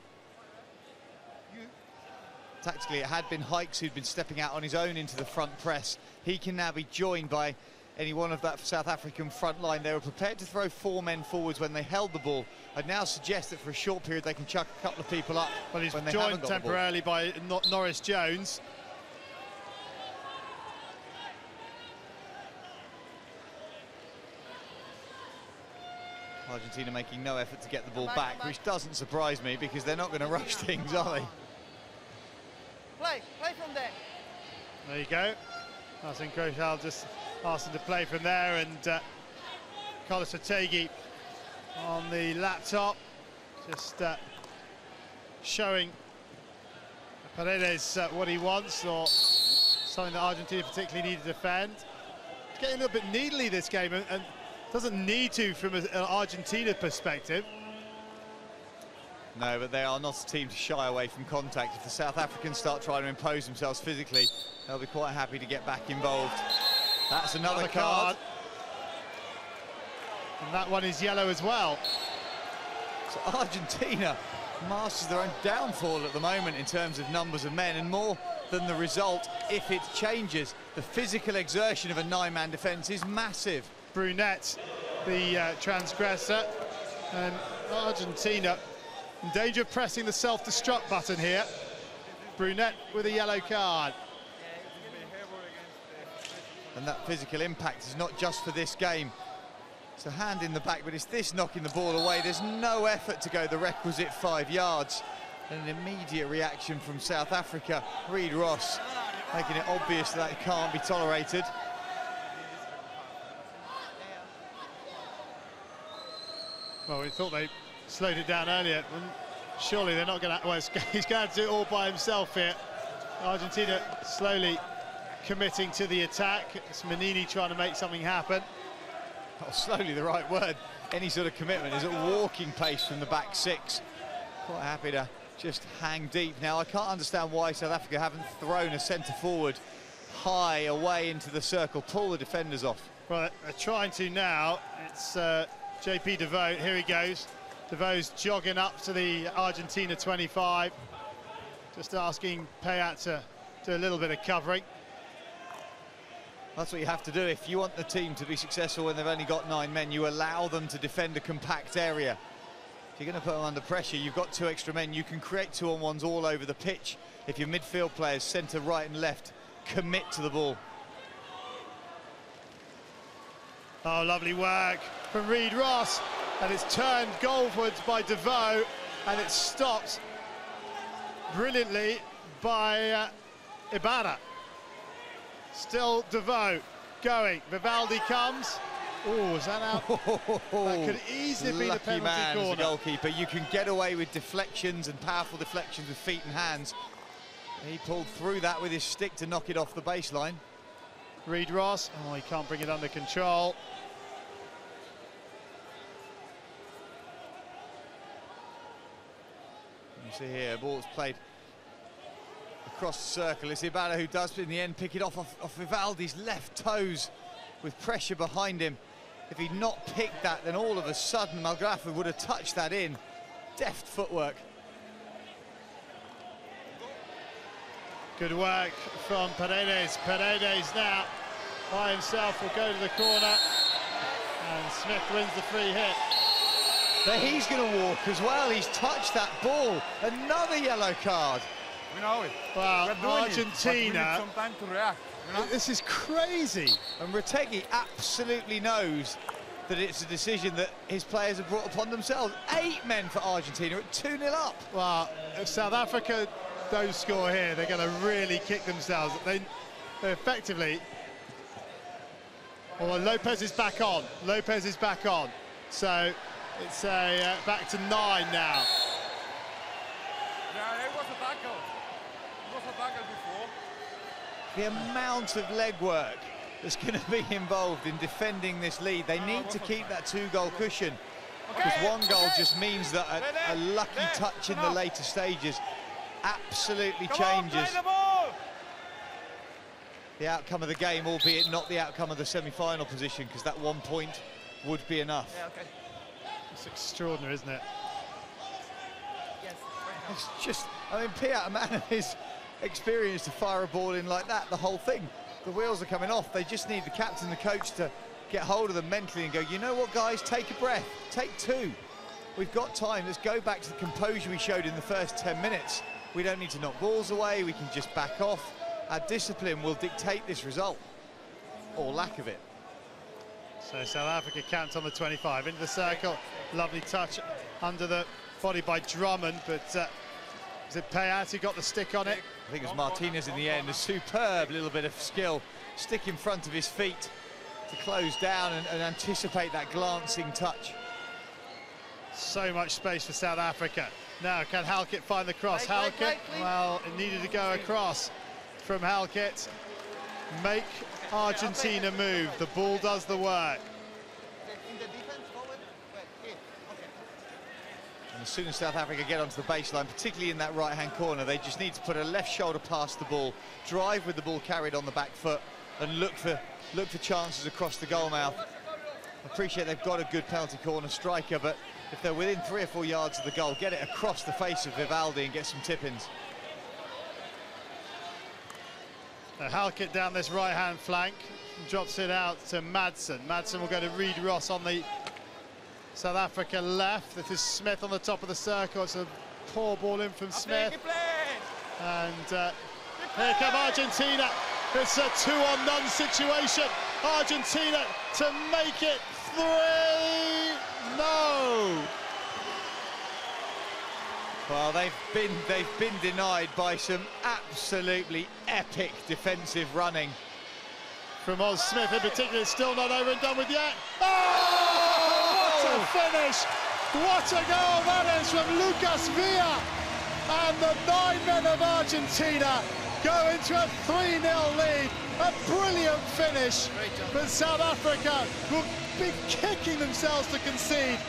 Tactically, it had been Hikes who'd been stepping out on his own into the front press. He can now be joined by any one of that South African front line. They were prepared to throw 4 men forwards when they held the ball. I'd now suggest that for a short period they can chuck a couple of people up. Well, he's when they joined temporarily by Norris Jones. Argentina making no effort to get the ball back, which doesn't surprise me because they're not going to rush things, are they? Play from there. There you go. Marcin Grokal just asked him to play from there, and Carlos Otegi on the laptop, just showing Paredes what he wants, or something that Argentina particularly need to defend. It's getting a little bit needly this game, and doesn't need to from an Argentina perspective. No, but they are not a team to shy away from contact. If the South Africans start trying to impose themselves physically, they'll be quite happy to get back involved. That's another card. And that one is yellow as well. So Argentina masters their own downfall at the moment in terms of numbers of men, and more than the result, if it changes, the physical exertion of a 9-man defence is massive. Brunet, the transgressor, and Argentina in danger of pressing the self-destruct button here. Brunet with a yellow card. Yeah, it's behavioral And that physical impact is not just for this game. It's a hand in the back, but it's this knocking the ball away. There's no effort to go the requisite 5 yards. And an immediate reaction from South Africa. Reid Ross making it obvious that it can't be tolerated. Well, we thought they slowed it down earlier. Surely they're not going to... Well, he's going to have to do it all by himself here. Argentina slowly committing to the attack. It's Manini trying to make something happen. Oh, slowly the right word. Any sort of commitment is at walking pace from the back six. Quite happy to just hang deep. Now, I can't understand why South Africa haven't thrown a centre forward high away into the circle, pull the defenders off. Well, they're trying to now. It's JP DeVoe. Here he goes. DeVoe's jogging up to the Argentina 25. Just asking Payat to do a little bit of covering. That's what you have to do. If you want the team to be successful when they've only got 9 men, you allow them to defend a compact area. If you're going to put them under pressure, you've got 2 extra men. You can create 2-on-1s all over the pitch. If your midfield players, centre, right and left, commit to the ball. Oh, lovely work from Reid Ross. And it's turned goalwards by DeVoe. And it's stopped brilliantly by Ibarra. Still DeVoe going. Vivaldi comes. Oh, is that out? That could easily be the penalty man corner. As a goalkeeper. You can get away with deflections and powerful deflections with feet and hands. He pulled through that with his stick to knock it off the baseline. Reid Ross. Oh, he can't bring it under control. You see here, ball's played across the circle. It's Ibarra who does, in the end, pick it off Vivaldi's left toes with pressure behind him. If he'd not picked that, then all of a sudden Malgrafa would have touched that in. Deft footwork. Good work from Paredes. Paredes now by himself will go to the corner. And Smith wins the free hit. But he's going to walk as well. He's touched that ball. Another yellow card. We know it. Well, Argentina. We need Argentina, some time to react. You know? this is crazy. And Retegui absolutely knows that it's a decision that his players have brought upon themselves. 8 men for Argentina at 2-0 up. Well, if South Africa don't score here, they're going to really kick themselves. They effectively... Well, Lopez is back on. Lopez is back on. So it's back to 9 now. Yeah, it was a tackle. It was a tackle before. The amount of legwork that's going to be involved in defending this lead. They need to keep that 2-goal cushion, because 1 goal just means that a lucky touch in the later stages absolutely changes the outcome of the game, albeit not the outcome of the semi-final position, because that 1 point would be enough. Yeah, okay. It's extraordinary, isn't it? Yes. It's just, I mean, Payat, a man of his experience, to fire a ball in like that, the whole thing, the wheels are coming off. They just need the captain, the coach, to get hold of them mentally and go, you know what, guys, take a breath, take 2. We've got time. Let's go back to the composure we showed in the first 10 minutes. We don't need to knock balls away. We can just back off. Our discipline will dictate this result, or lack of it. So South Africa camped on the 25 into the circle. Lovely touch under the body by Drummond, but is it Payat who got the stick on it? I think it was Martinez in the end. A superb little bit of skill, stick in front of his feet to close down and anticipate that glancing touch. So much space for South Africa. Now, can Halkett find the cross? Halkett, well, it needed to go across from Halkett. Make Argentina move. The ball does the work. In the defense forward, okay. And as soon as South Africa get onto the baseline, particularly in that right-hand corner, they just need to put a left shoulder past the ball, drive with the ball carried on the back foot, and look for chances across the goal mouth. I appreciate they've got a good penalty corner striker, but if they're within 3 or 4 yards of the goal, get it across the face of Vivaldi and get some tip-ins. Halkett down this right-hand flank, drops it out to Madsen. Madsen will go to Reid Ross on the South Africa left. This is Smith on the top of the circle. It's a poor ball in from Smith. And here come Argentina. It's a 2-on-none situation. Argentina to make it 3. No. Well, they've been denied by some absolutely epic defensive running. From Oz Smith in particular, it's still not over and done with yet. Oh, what a finish! What a goal that is from Lucas Villa! And the 9 men of Argentina go into a 3-0 lead. A brilliant finish. But South Africa will be kicking themselves to concede,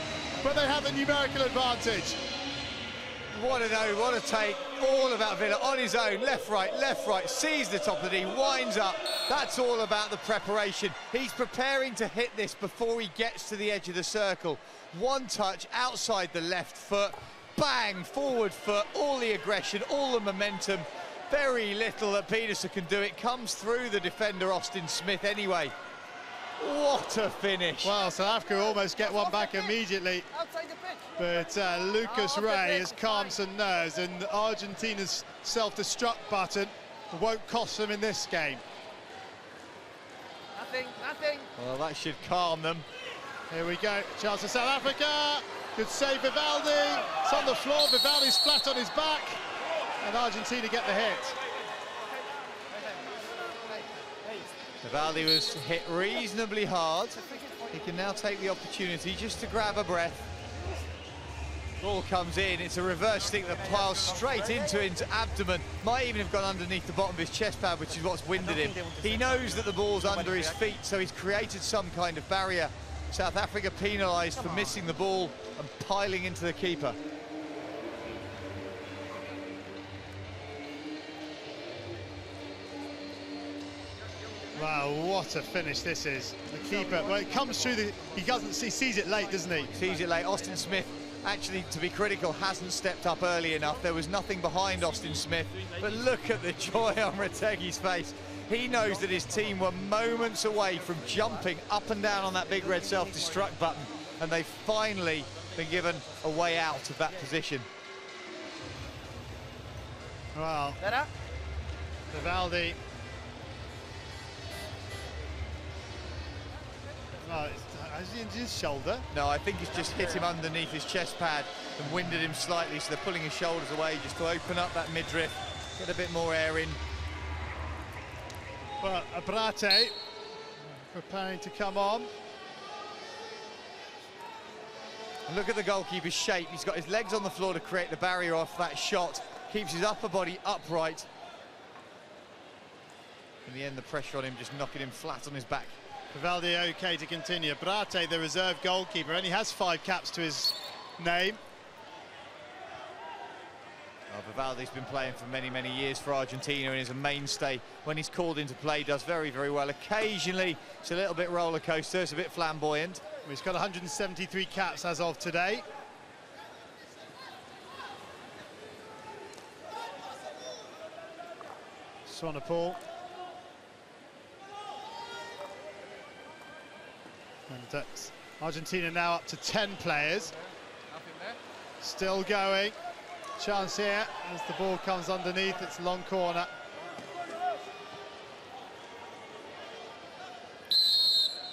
but they have the numerical advantage. What a take, all about Villa, on his own, left, right, sees the top of the knee, winds up. That's all about the preparation. He's preparing to hit this before he gets to the edge of the circle. One touch outside the left foot, bang, forward foot, all the aggression, all the momentum. Very little that Peterson can do. It comes through the defender, Austin Smith, anyway. What a finish. Well, South Africa almost get one back immediately. Outside the pitch. But Lucas Ray has calmed some nerves, and Argentina's self-destruct button won't cost them in this game. Nothing. Well, that should calm them. Here we go, chance for South Africa. Good save, Vivaldi. It's on the floor, Vivaldi's flat on his back, and Argentina get the hit. Vivaldi was hit reasonably hard. He can now take the opportunity just to grab a breath. Ball comes in, it's a reverse stick that piles straight into abdomen. Might even have gone underneath the bottom of his chest pad, which is what's winded him. He knows that the ball's under his feet, so he's created some kind of barrier. South Africa penalised for missing the ball and piling into the keeper. Wow, what a finish this is. The keeper, well, it comes through he sees it late, doesn't he? Sees it late. Austin Smith, actually, to be critical, hasn't stepped up early enough. There was nothing behind Austin Smith, but look at the joy on Retegi's face. He knows that his team were moments away from jumping up and down on that big red self-destruct button, and they've finally been given a way out of that position. Wow. Better. Vivaldi. Oh, has he injured his shoulder? No, I think it's just hit him underneath his chest pad and winded him slightly, so they're pulling his shoulders away just to open up that midriff, get a bit more air in. Well, Abrate preparing to come on. And look at the goalkeeper's shape. He's got his legs on the floor to create the barrier off that shot, keeps his upper body upright. In the end, the pressure on him just knocking him flat on his back. Vivaldi okay to continue. Brate, the reserve goalkeeper, only has 5 caps to his name. Well, Vivaldi's been playing for many, many years for Argentina and is a mainstay. When he's called into play, does very, very well. Occasionally, it's a little bit roller coaster, it's a bit flamboyant. He's got 173 caps as of today. Swanepoel. And Argentina now up to 10 players. Still going. Chance here as the ball comes underneath. It's a long corner.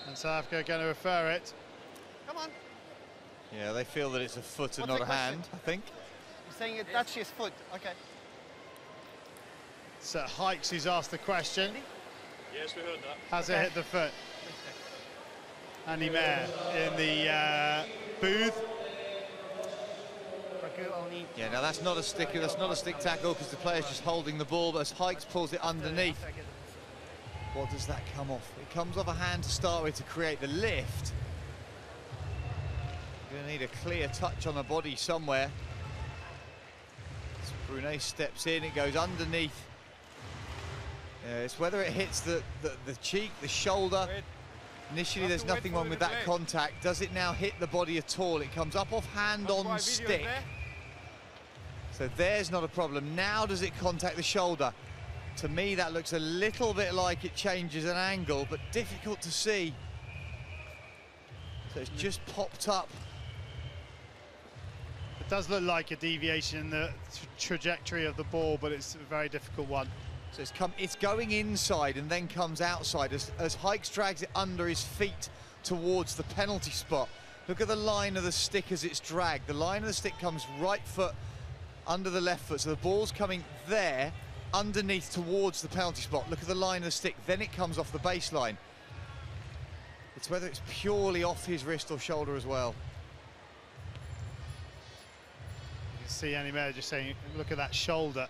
And South Africa are going to refer it. Come on. Yeah, they feel that it's a foot and not a hand, I think. You're saying it touched his foot. Okay. It's Hikes who's asked the question. Yes, we heard that. Has it hit the foot? Andy Mayer in the booth. Yeah, now that's not a stick tackle because the player's just holding the ball, but as Hikes pulls it underneath, what does that come off? It comes off a hand to start with to create the lift. You're going to need a clear touch on the body somewhere. So Brunet steps in, it goes underneath. It's whether it hits the cheek, the shoulder. Initially, there's nothing wrong with that contact. Does it now hit the body at all? It comes up off hand on stick. So there's not a problem. Now does it contact the shoulder? To me, that looks a little bit like it changes an angle, but difficult to see. So it's just popped up. It does look like a deviation in the trajectory of the ball, but it's a very difficult one. So it's going inside and then comes outside as Hague drags it under his feet towards the penalty spot. Look at the line of the stick as it's dragged. The line of the stick comes right foot under the left foot, so the ball's coming there underneath towards the penalty spot. Look at the line of the stick, then it comes off the baseline. It's whether it's purely off his wrist or shoulder as well. You can see Annie Mayer just saying, look at that shoulder,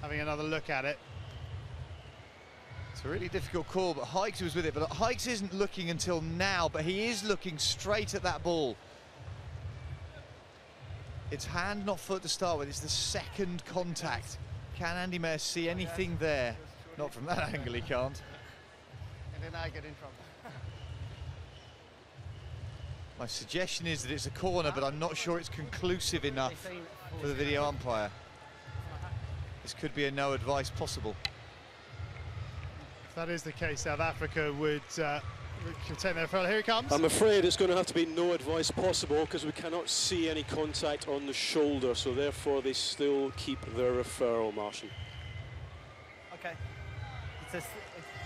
having another look at it. It's a really difficult call, but Hague was with it. But Hague isn't looking until now, but he is looking straight at that ball. It's hand, not foot to start with. It's the second contact. Can Andy Mayer see anything there? Not from that angle, he can't. And then I get in trouble. My suggestion is that it's a corner, but I'm not sure it's conclusive enough for the video umpire. This could be a no advice possible. If that is the case, South Africa would contain their referral. Here he comes. I'm afraid it's going to have to be no advice possible because we cannot see any contact on the shoulder, so therefore they still keep their referral, Martian. Okay.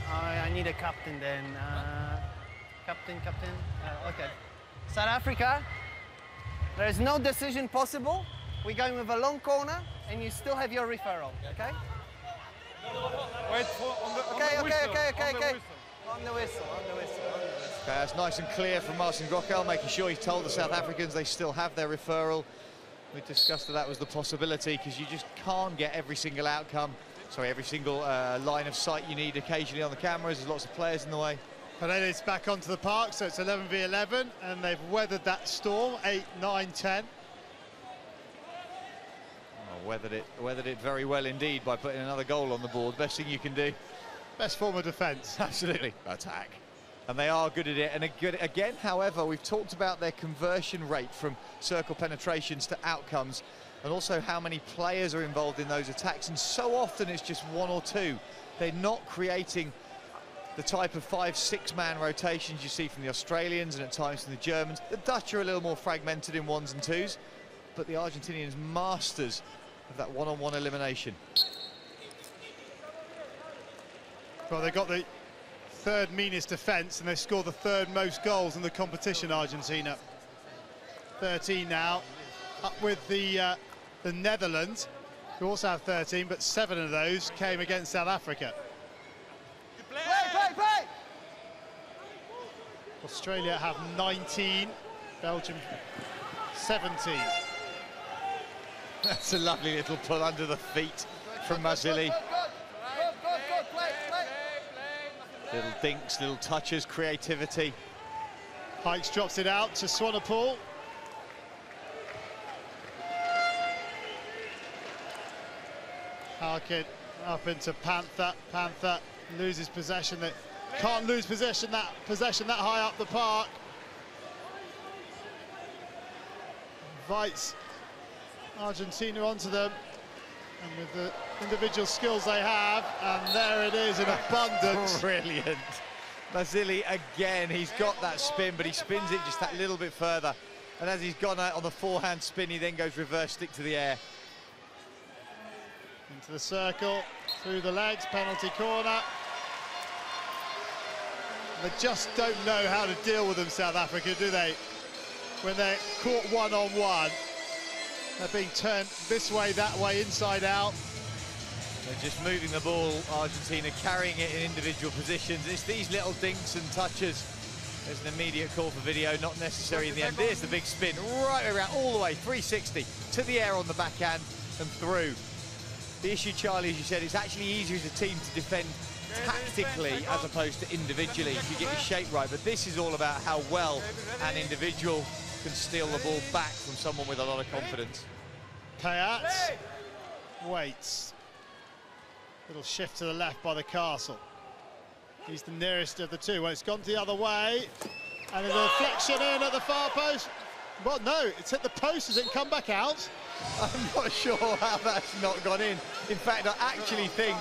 I need a captain then. Captain. Okay. South Africa, there is no decision possible. We're going with a long corner and you still have your referral, okay? Wait for on the Okay. whistle. On the whistle. Okay, that's nice and clear from Martin Grockel, making sure he's told the South Africans they still have their referral. We discussed that was the possibility, because you just can't get every single outcome, every single line of sight you need occasionally on the cameras. There's lots of players in the way. But then it's back onto the park, so it's 11 v 11, and they've weathered that storm, 8, 9, 10. Oh, weathered it very well indeed by putting another goal on the board. Best thing you can do. Best form of defence. Absolutely. Attack. And they are good at it. And again, however, we've talked about their conversion rate from circle penetrations to outcomes, and also how many players are involved in those attacks. And so often it's just one or two. They're not creating the type of 5-6 man rotations you see from the Australians and at times from the Germans. The Dutch are a little more fragmented in 1s and 2s, but the Argentinians masters of that one-on-one elimination. Well, they've got the third meanest defence, and they score the third most goals in the competition, Argentina. 13 now, up with the Netherlands, who also have 13, but 7 of those came against South Africa. Play! Australia have 19, Belgium 17. That's a lovely little pull under the feet from Mazzilli. Good, play. Little dinks, little touches, creativity. Hague drops it out to Swanepoel. Harkin up into Panther. Panther loses possession. That can't lose possession that high up the park. Invites Argentina onto them, and with the individual skills they have, and there it is in abundance. Brilliant. Mazzilli again, he's got that spin, but he spins it just that little bit further. And as he's gone out on the forehand spin, he then goes reverse stick to the air. Into the circle, through the legs, penalty corner. They just don't know how to deal with them, South Africa, do they? When they're caught one-on-one, they're being turned this way, that way, inside out. They're just moving the ball, Argentina, carrying it in individual positions. It's these little dinks and touches. There's an immediate call for video, not necessary in the end. There's the big spin, right around, all the way, 360, to the air on the backhand and through. The issue, Charlie, as you said, it's actually easier as a team to defend tactically as opposed to individually if you get your shape right. But this is all about how well an individual can steal the ball back from someone with a lot of confidence. Payat waits. Little shift to the left by the Castle. He's the nearest of the two. Well, it's gone the other way. And a deflection in at the far post. Well, no, it's hit the post. Has it come back out? I'm not sure how that's not gone in. In fact, I actually think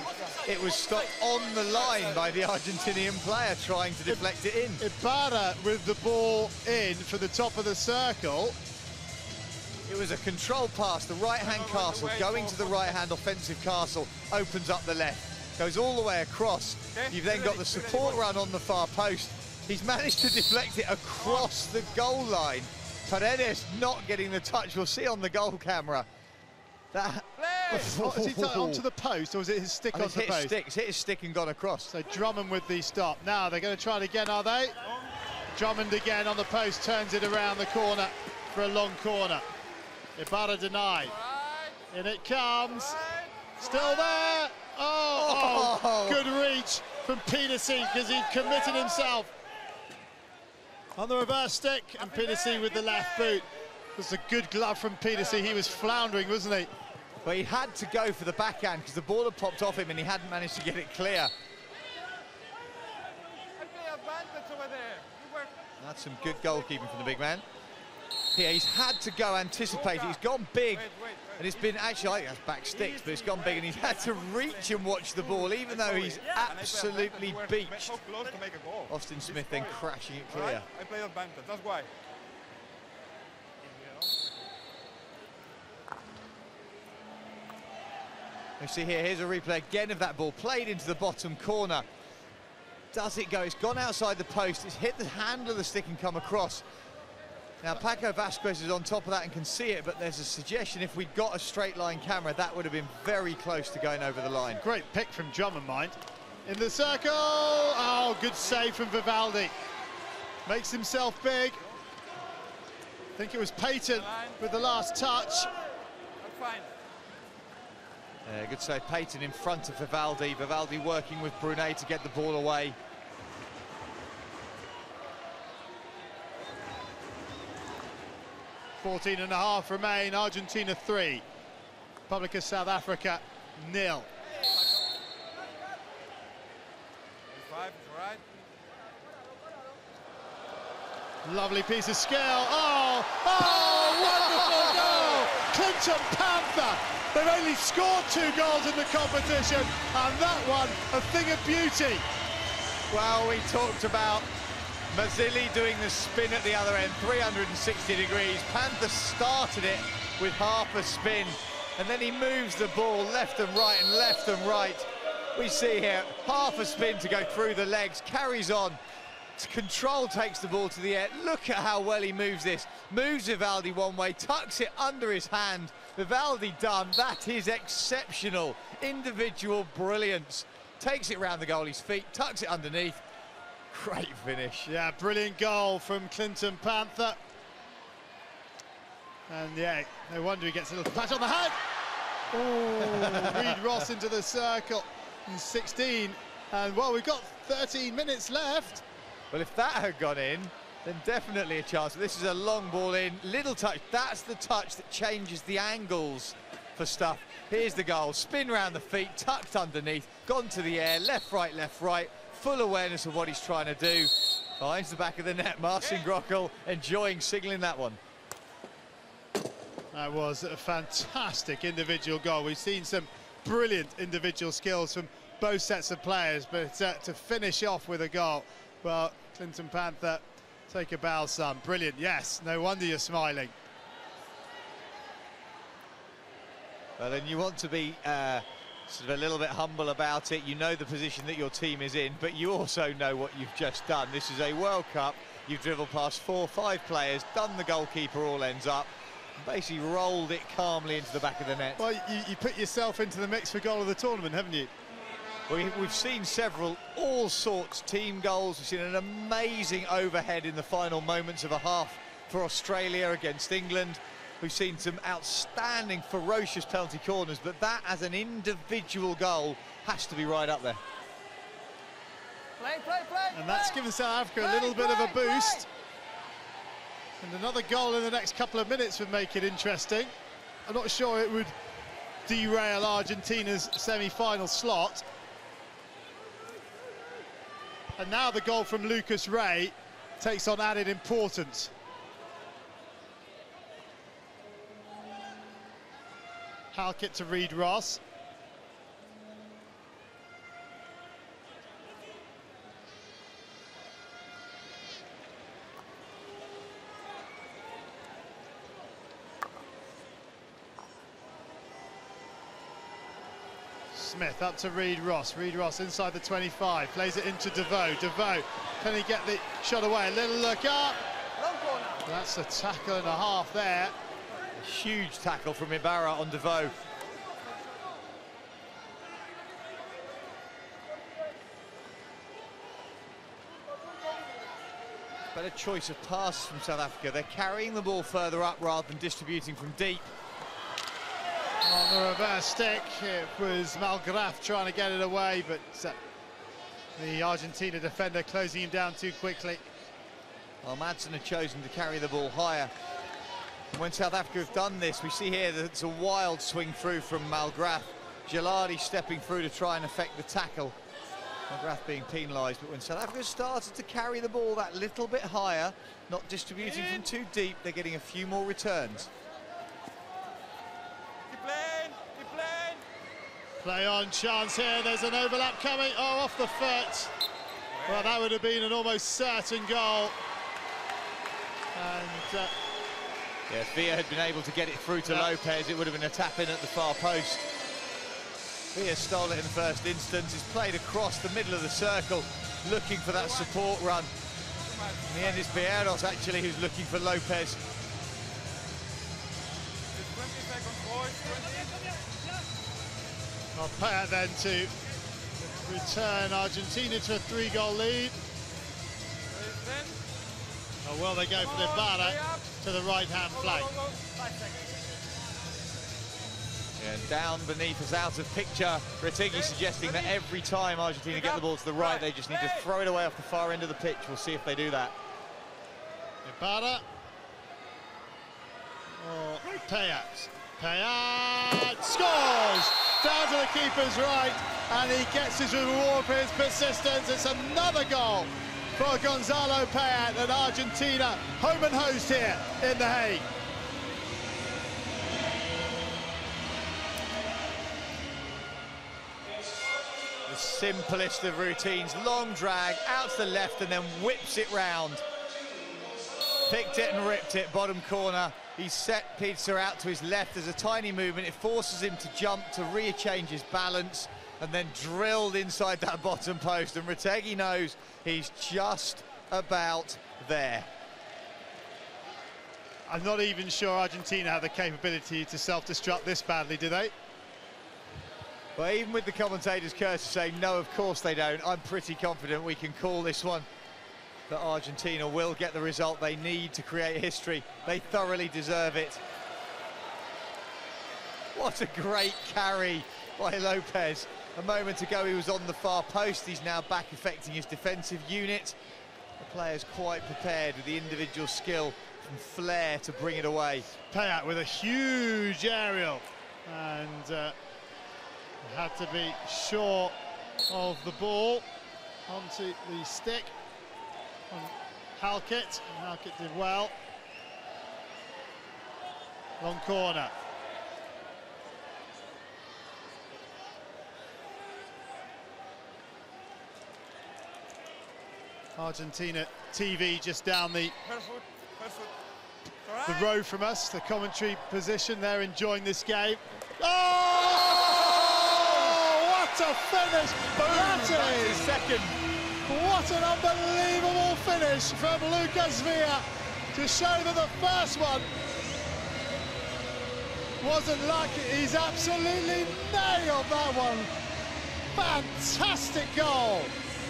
it was stopped on the line by the Argentinian player trying to deflect it in. Ibarra with the ball in for the top of the circle. It was a control pass, the right-hand Castle, going to the right-hand offensive Castle, opens up the left. goes all the way across. Okay. You've then got the support run on the far post. He's managed to deflect it across the goal line. Paredes not getting the touch. We'll see on the goal camera. That. Has he done it onto the post, or was it his stick onto the post? It's hit his stick and gone across. So Drummond with the stop. Now they're going to try it again, are they? Drummond again on the post, turns it around the corner for a long corner. Ibarra denied. In it comes. Still there. Oh, good reach from Peterson because he committed himself on the reverse stick, and Peterson with the left boot. It was a good glove from Peterson. He was floundering, wasn't he? But he had to go for the backhand because the ball had popped off him and he hadn't managed to get it clear. That's some good goalkeeping from the big man. Yeah, he's had to go anticipate it. He's gone big, and it's been actually, I think that's back sticks, but it's gone big, and he's had to reach and watch the ball, even though he's absolutely beached. Austin Smith then crashing it clear. I play advantage, that's why. You see here, here's a replay again of that ball played into the bottom corner. Does it go? It's gone outside the post. It's hit the handle of the stick and come across. Now, Paco Vasquez is on top of that and can see it, but there's a suggestion if we'd got a straight line camera, that would have been very close to going over the line. Great pick from Drummond, mind. In the circle. Oh, good save from Vivaldi. Makes himself big. I think it was Payton with the last touch. That's fine. Good save, Payton in front of Vivaldi. Vivaldi working with Brunet to get the ball away. .14.5 remain, Argentina 3. Republic of South Africa 0. 5, right. Lovely piece of skill. Oh, wonderful goal! Clinton Panther. They've only scored 2 goals in the competition, and that one a thing of beauty. Well, we talked about Mazzilli doing the spin at the other end, 360 degrees. Panther started it with half a spin, and then he moves the ball left and right and left and right. We see here half a spin to go through the legs, carries on. Control takes the ball to the air. Look at how well he moves this. Moves Vivaldi one way, tucks it under his hand. Vivaldi done. That is exceptional. Individual brilliance. Takes it round the goalie's feet, tucks it underneath. Great finish. Yeah, brilliant goal from Clinton Panther. And yeah, no wonder he gets a little pat on the head. Oh, Reed Ross into the circle in 16. And well, we've got 13 minutes left. Well, if that had gone in, then definitely a chance. But this is a long ball in, little touch. That's the touch that changes the angles for stuff. Here's the goal, spin round the feet, tucked underneath, gone to the air, left, right. Full awareness of what he's trying to do. Finds the back of the net. Marcin Grockel enjoying signalling that one. That was a fantastic individual goal. We've seen some brilliant individual skills from both sets of players, but to finish off with a goal, well, Clinton Panther, take a bow, son. Brilliant, yes, no wonder you're smiling. Well, then you want to be sort of a little bit humble about it. You know the position that your team is in, but you also know what you've just done. This is a World Cup. You've dribbled past 4 or 5 players, done the goalkeeper all ends up, basically rolled it calmly into the back of the net. Well, you put yourself into the mix for goal of the tournament, haven't you? We've seen several, all sorts, team goals. We've seen an amazing overhead in the final moments of a half for Australia against England. We've seen some outstanding, ferocious penalty corners, but that as an individual goal has to be right up there. And that's given South Africa a little bit of a boost. And another goal in the next couple of minutes would make it interesting. I'm not sure it would derail Argentina's semi-final slot. And now the goal from Lucas Ray takes on added importance. Halkett to Reed Ross. Smith up to Reid Ross. Reid Ross inside the 25, plays it into DeVoe. DeVoe, can he get the shot away? A little look up. That's a tackle and a half there. A huge tackle from Ibarra on DeVoe. Better choice of pass from South Africa. They're carrying the ball further up rather than distributing from deep. On the reverse stick, it was Malgraf trying to get it away, but the Argentina defender closing him down too quickly. Well, Madsen had chosen to carry the ball higher. And when South Africa have done this, we see here that it's a wild swing through from Malgraf. Geladi stepping through to try and affect the tackle. Malgraf being penalised, but when South Africa started to carry the ball that little bit higher, not distributing from too deep, they're getting a few more returns. Play on, chance here, there's an overlap coming, oh, off the foot. Well, that would have been an almost certain goal. And yeah, if Villa had been able to get it through to Lopez, it would have been a tap in at the far post. Villa stole it in the first instance. He's played across the middle of the circle, looking for that support run. In the end, it's Pierros actually who's looking for Lopez. Well, Payet then to return Argentina to a 3-goal lead. Oh, well, they go for the Ibarra to the right-hand flank. And down beneath us, out of picture, Retegui suggesting that every time Argentina get the ball to the right, they just need to throw it away off the far end of the pitch. We'll see if they do that. Ibarra. Or Payet. Payet scores! Down to the keeper's right, and he gets his reward for his persistence. It's another goal for Gonzalo Payet, and Argentina home and host here in The Hague. The simplest of routines, long drag, out to the left and then whips it round. Picked it and ripped it, bottom corner. He's set Pizza out to his left. There's a tiny movement. It forces him to jump, to rechange his balance, and then drilled inside that bottom post. And Retegui knows he's just about there. I'm not even sure Argentina have the capability to self-destruct this badly, do they? Well, even with the commentators' courtesy saying, no, of course they don't, I'm pretty confident we can call this one, that Argentina will get the result they need to create history. They thoroughly deserve it. What a great carry by Lopez. A moment ago he was on the far post, he's now back affecting his defensive unit. The player's quite prepared with the individual skill and flair to bring it away. Payet with a huge aerial, and had to be short of the ball onto the stick on Halkett. Halkett did well. Long corner. Argentina TV just down the road from us, the commentary position. They're enjoying this game. Oh! What a finish! That is second. What an unbelievable finish from Lucas Villa to show that the first one wasn't lucky. He's absolutely nailed that one. Fantastic goal.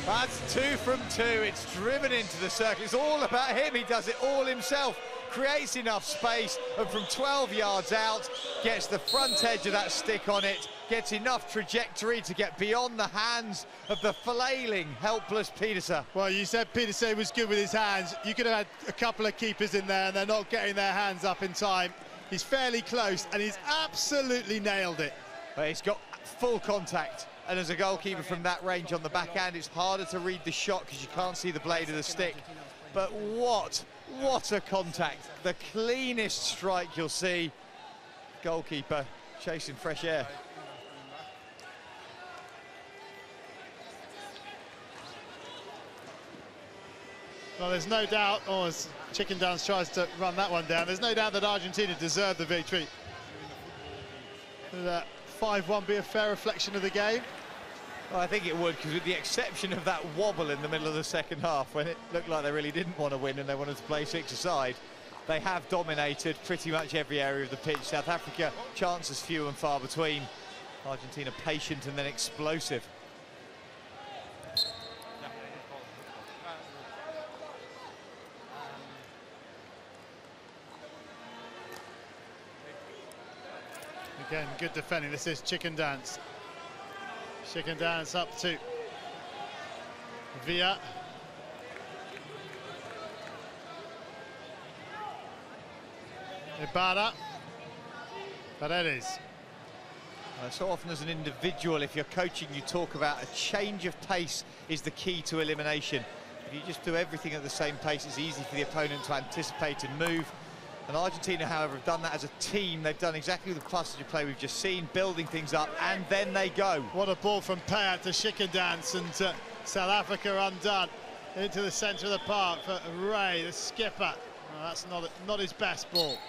That's 2 from 2. It's driven into the circle. It's all about him. He does it all himself. Creates enough space, and from 12 yards out, gets the front edge of that stick on it, gets enough trajectory to get beyond the hands of the flailing, helpless Pieterse. Well, you said Pieterse was good with his hands. You could have had a couple of keepers in there, and they're not getting their hands up in time. He's fairly close, and he's absolutely nailed it. But he's got full contact, and as a goalkeeper from that range on the backhand, it's harder to read the shot because you can't see the blade of the stick. But what a contact. The cleanest strike you'll see. Goalkeeper chasing fresh air. Well, there's no doubt, or as Chicken Dance tries to run that one down, there's no doubt that Argentina deserved the victory. 5-1 be a fair reflection of the game? Well, I think it would, because with the exception of that wobble in the middle of the second half, when it looked like they really didn't want to win and they wanted to play six-a-side, they have dominated pretty much every area of the pitch. South Africa, chances few and far between. Argentina patient and then explosive. Again, good defending. This is Chicken Dance. Chicken Dance up to Villa. Ibarra. Paredes. So often as an individual, if you're coaching, you talk about a change of pace is the key to elimination. If you just do everything at the same pace, it's easy for the opponent to anticipate and move. And Argentina, however, have done that as a team. They've done exactly the passage of play we've just seen, building things up, and then they go. What a ball from Payat to Chicken Dance, and South Africa undone into the centre of the park for Ray, the skipper. Oh, that's not his best ball.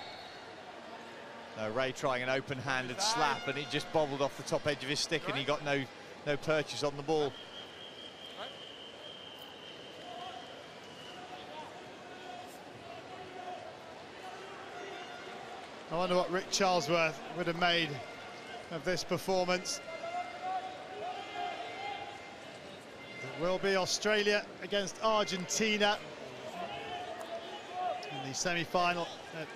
Ray trying an open-handed slap, and it just bobbled off the top edge of his stick, and he got no purchase on the ball. I wonder what Rick Charlesworth would have made of this performance. It will be Australia against Argentina in the semi-final.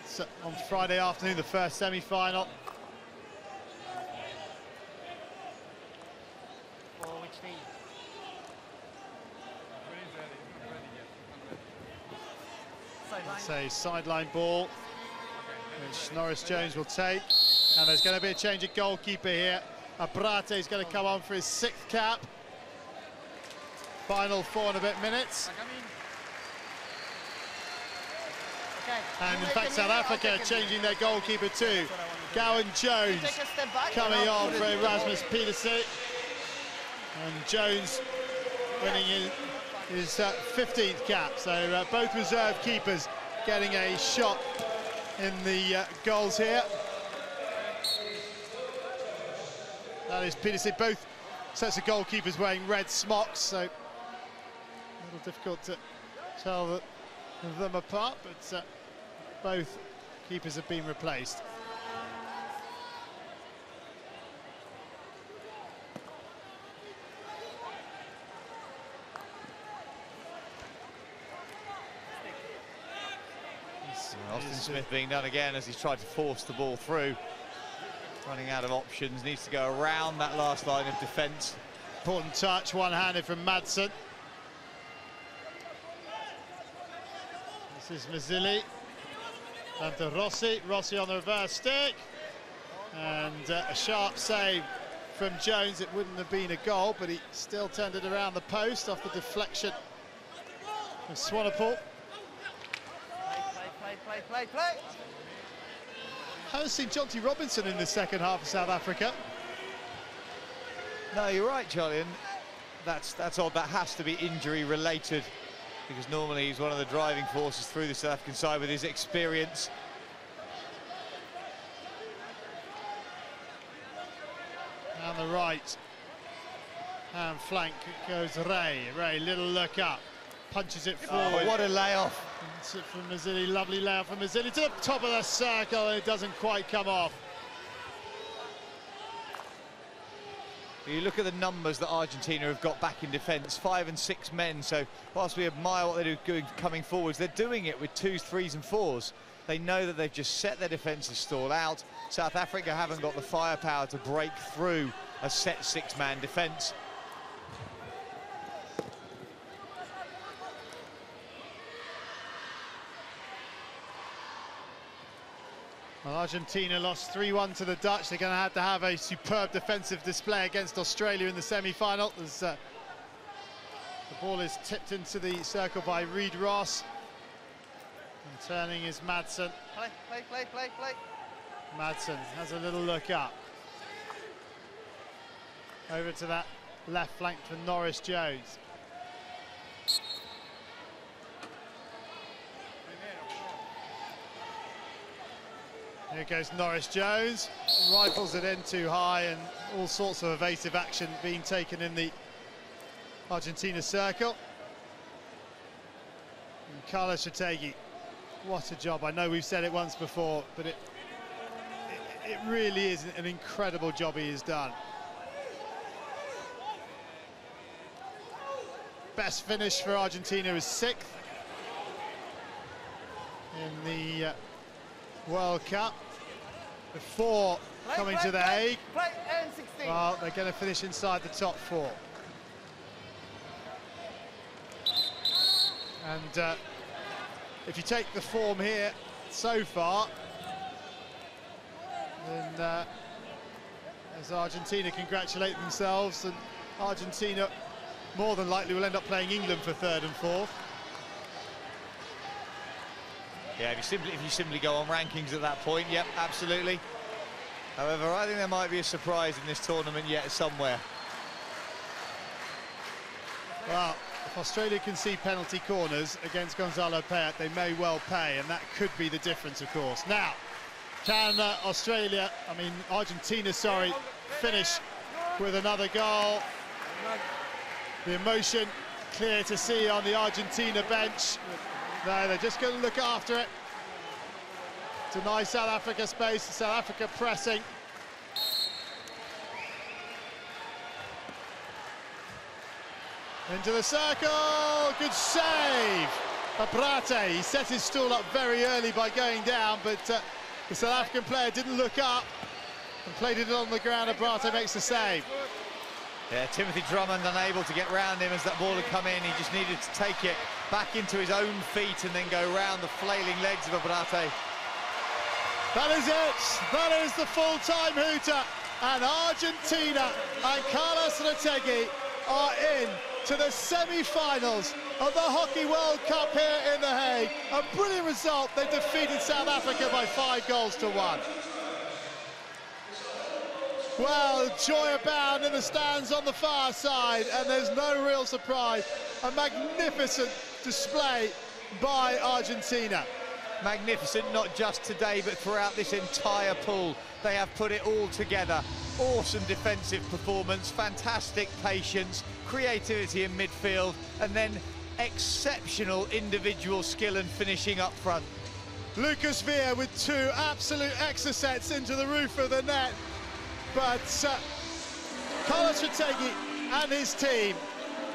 It's on Friday afternoon, the first semi-final. For which team? It's a sideline ball, which Norris Jones will take. And there's going to be a change of goalkeeper here. Abrate is going to come on for his 6th cap. Final 4 and a bit minutes. And in fact, South Africa changing their goalkeeper too. Gowan Jones coming on for Erasmus Peterson. And Jones winning his 15th cap. So both reserve keepers getting a shot in the goals here. That is Peterson. Both sets of goalkeepers wearing red smocks, so a little difficult to tell them apart, but both keepers have been replaced. Austin Smith being done again as he's tried to force the ball through. Running out of options, needs to go around that last line of defence. Important touch, one-handed from Madsen. This is Mazzilli. And to Rossi. Rossi on the reverse stick. And a sharp save from Jones. It wouldn't have been a goal, but he still turned it around the post off the deflection of Swanepoel. Play. I haven't seen Jonty Robinson in the second half of South Africa. No, you're right, Charlie, and that's odd. That has to be injury related, because normally he's one of the driving forces through the South African side with his experience. Down the right hand flank goes Ray. Ray, little look up, punches it forward. Oh, what a layoff. It's it from Mazzilli, lovely layout from Mazzilli to the top of the circle, and it doesn't quite come off. You look at the numbers that Argentina have got back in defence, 5 and 6 men, so whilst we admire what they're doing coming forwards, they're doing it with 2s, 3s and 4s. They know that they've just set their defences stall out. South Africa haven't got the firepower to break through a set 6-man defence. Well, Argentina lost 3-1 to the Dutch. They're going to have a superb defensive display against Australia in the semi-final. The ball is tipped into the circle by Reid Ross. And turning is Madsen. Play. Madsen has a little look up. Over to that left flank for Norris Jones. Here goes Norris Jones, rifles it in too high, and all sorts of evasive action being taken in the Argentina circle. And Carlos Retegi, what a job. I know we've said it once before, but it really is an incredible job he has done. Best finish for Argentina is 6th in the World Cup before coming to The Hague. Well, they're going to finish inside the top 4. And if you take the form here so far, then as Argentina congratulate themselves, and Argentina more than likely will end up playing England for 3rd and 4th. Yeah, if you simply go on rankings at that point, yep, absolutely. However, I think there might be a surprise in this tournament yet somewhere. Well, if Australia can see penalty corners against Gonzalo Payet, they may well pay, and that could be the difference, of course. Now, can Argentina, sorry, finish with another goal? The emotion clear to see on the Argentina bench. No, they're just going to look after it. Deny South Africa space, South Africa pressing. Into the circle, good save. Abrate, he set his stool up very early by going down, but the South African player didn't look up and played it on the ground. Abrate makes the save. Yeah, Timothy Drummond unable to get round him as that ball had come in. He just needed to take it back into his own feet and then go round the flailing legs of Abrate. That is it. That is the full-time hooter. And Argentina and Carlos Retegi are in to the semi-finals of the Hockey World Cup here in The Hague. A brilliant result. They defeated South Africa by 5-1. Well, joy abound in the stands on the far side, and there's no real surprise. A magnificent display by Argentina. Magnificent, not just today, but throughout this entire pool. They have put it all together. Awesome defensive performance, fantastic patience, creativity in midfield, and then exceptional individual skill and finishing up front. Lucas Villa with 2 absolute exocets into the roof of the net. But Carlos Retegi and his team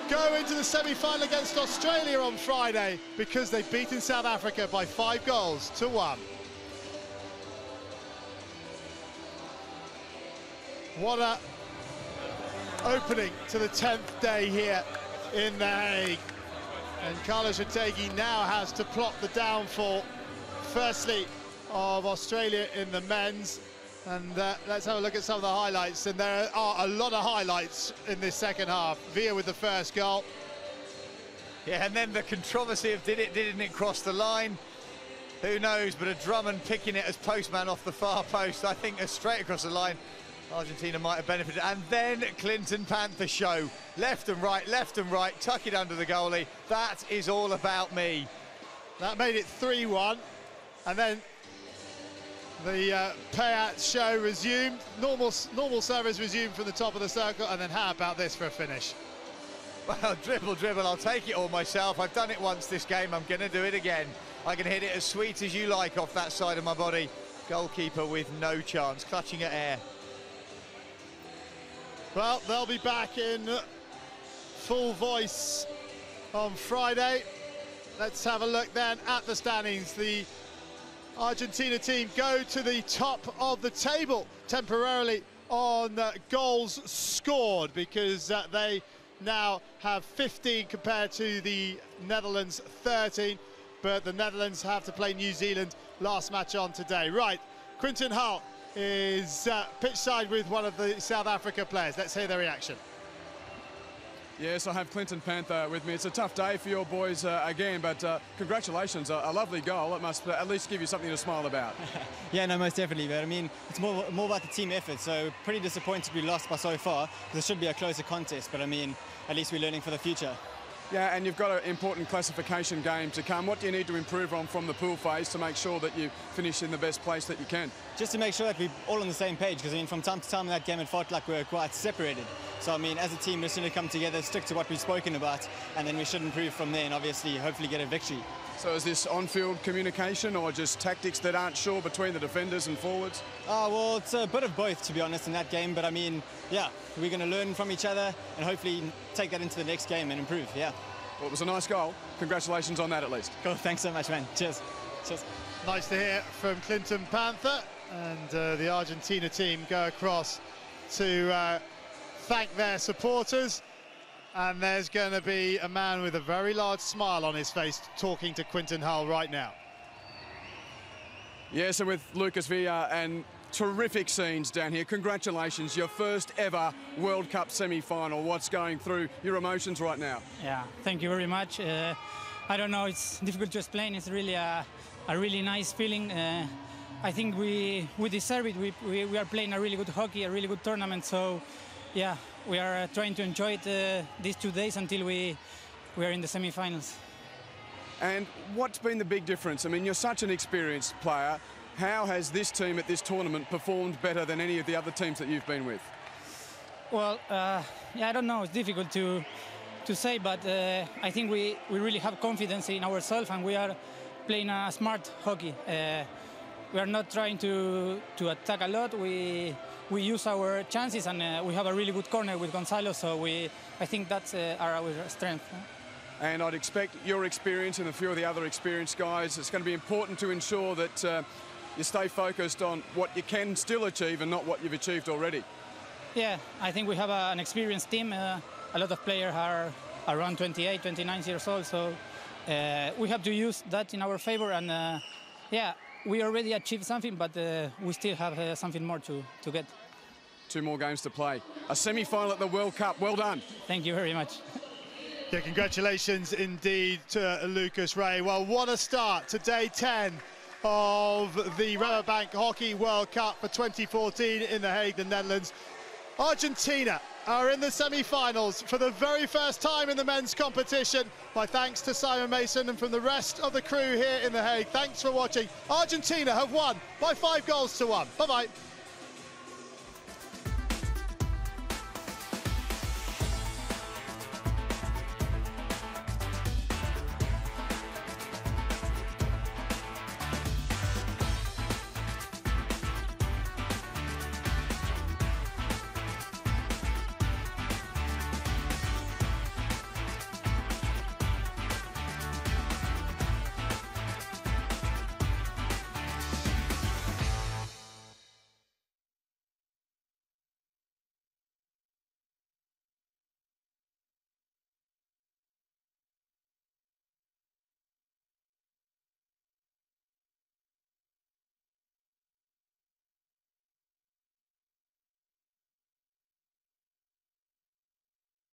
go into the semi-final against Australia on Friday because they've beaten South Africa by 5-1. What a opening to the 10th day here in The Hague. And Carlos Retegi now has to plot the downfall, firstly, of Australia in the men's. And let's have a look at some of the highlights. And there are a lot of highlights in this second half. Villa with the first goal. Yeah, and then the controversy of didn't it cross the line? Who knows, but a Drummond picking it as postman off the far post, I think straight across the line. Argentina might have benefited. And then Clinton Panther show. Left and right, tuck it under the goalie. That is all about me. That made it 3-1. And then the Payet show resumed. Normal service resumed from the top of the circle. And then how about this for a finish? Well, dribble, I'll take it all myself. I've done it once this game, I'm going to do it again. I can hit it as sweet as you like off that side of my body. Goalkeeper with no chance, clutching at air. Well, they'll be back in full voice on Friday. Let's have a look then at the standings. The Argentina team go to the top of the table temporarily on goals scored because they now have 15 compared to the Netherlands 13, but the Netherlands have to play New Zealand last match on today. Right, Quinton Hull is pitch side with one of the South Africa players. Let's hear their reaction. Yes, I have Clinton Panther with me. It's a tough day for your boys again, but congratulations, a lovely goal. It must at least give you something to smile about. Yeah, no, most definitely, but I mean, it's more about the team effort, so pretty disappointed we lost by so far, because it should be a closer contest, but I mean, at least we're learning for the future. Yeah, and you've got an important classification game to come. What do you need to improve on from the pool phase to make sure that you finish in the best place that you can? Just to make sure that we're all on the same page, because I mean, from time to time in that game it felt like we were quite separated. So I mean, as a team, we're just going to come together, stick to what we've spoken about, and then we should improve from there and obviously hopefully get a victory. So is this on-field communication or just tactics that aren't sure between the defenders and forwards? Oh, well, it's a bit of both, to be honest, in that game. But I mean, yeah, we're going to learn from each other and hopefully take that into the next game and improve, yeah. Well, it was a nice goal. Congratulations on that, at least. Cool, thanks so much, man. Cheers. Cheers. Nice to hear from Clinton Panther, and the Argentina team go across to thank their supporters. And there's going to be a man with a very large smile on his face talking to Quinton Hull right now. Yes, and with Lucas Villa, and terrific scenes down here. Congratulations, your first ever World Cup semi-final. What's going through your emotions right now? Yeah, thank you very much. I don't know, it's difficult to explain. It's really a really nice feeling. I think we deserve it. We are playing a really good hockey, a really good tournament. So, yeah, we are trying to enjoy it these 2 days until we are in the semi-finals. And what's been the big difference? I mean, you're such an experienced player. How has this team at this tournament performed better than any of the other teams that you've been with? Well, yeah, I don't know. It's difficult to say, but I think we really have confidence in ourselves, and we are playing a smart hockey. We are not trying to attack a lot. We use our chances, and we have a really good corner with Gonzalo, so I think that's our strength. And I'd expect your experience and a few of the other experienced guys, it's going to be important to ensure that you stay focused on what you can still achieve and not what you've achieved already. Yeah, I think we have an experienced team. A lot of players are around 28, 29 years old, so we have to use that in our favor. And yeah, we already achieved something, but we still have something more to get. 2 more games to play. A semi-final at the World Cup. Well done. Thank you very much. Yeah, congratulations indeed to Lucas Ray. Well, what a start to day 10 of the Rabobank Hockey World Cup for 2014 in The Hague, the Netherlands. Argentina are in the semi-finals for the very first time in the men's competition. My thanks to Simon Mason, and from the rest of the crew here in The Hague, thanks for watching. Argentina have won by 5 goals to 1. Bye-bye.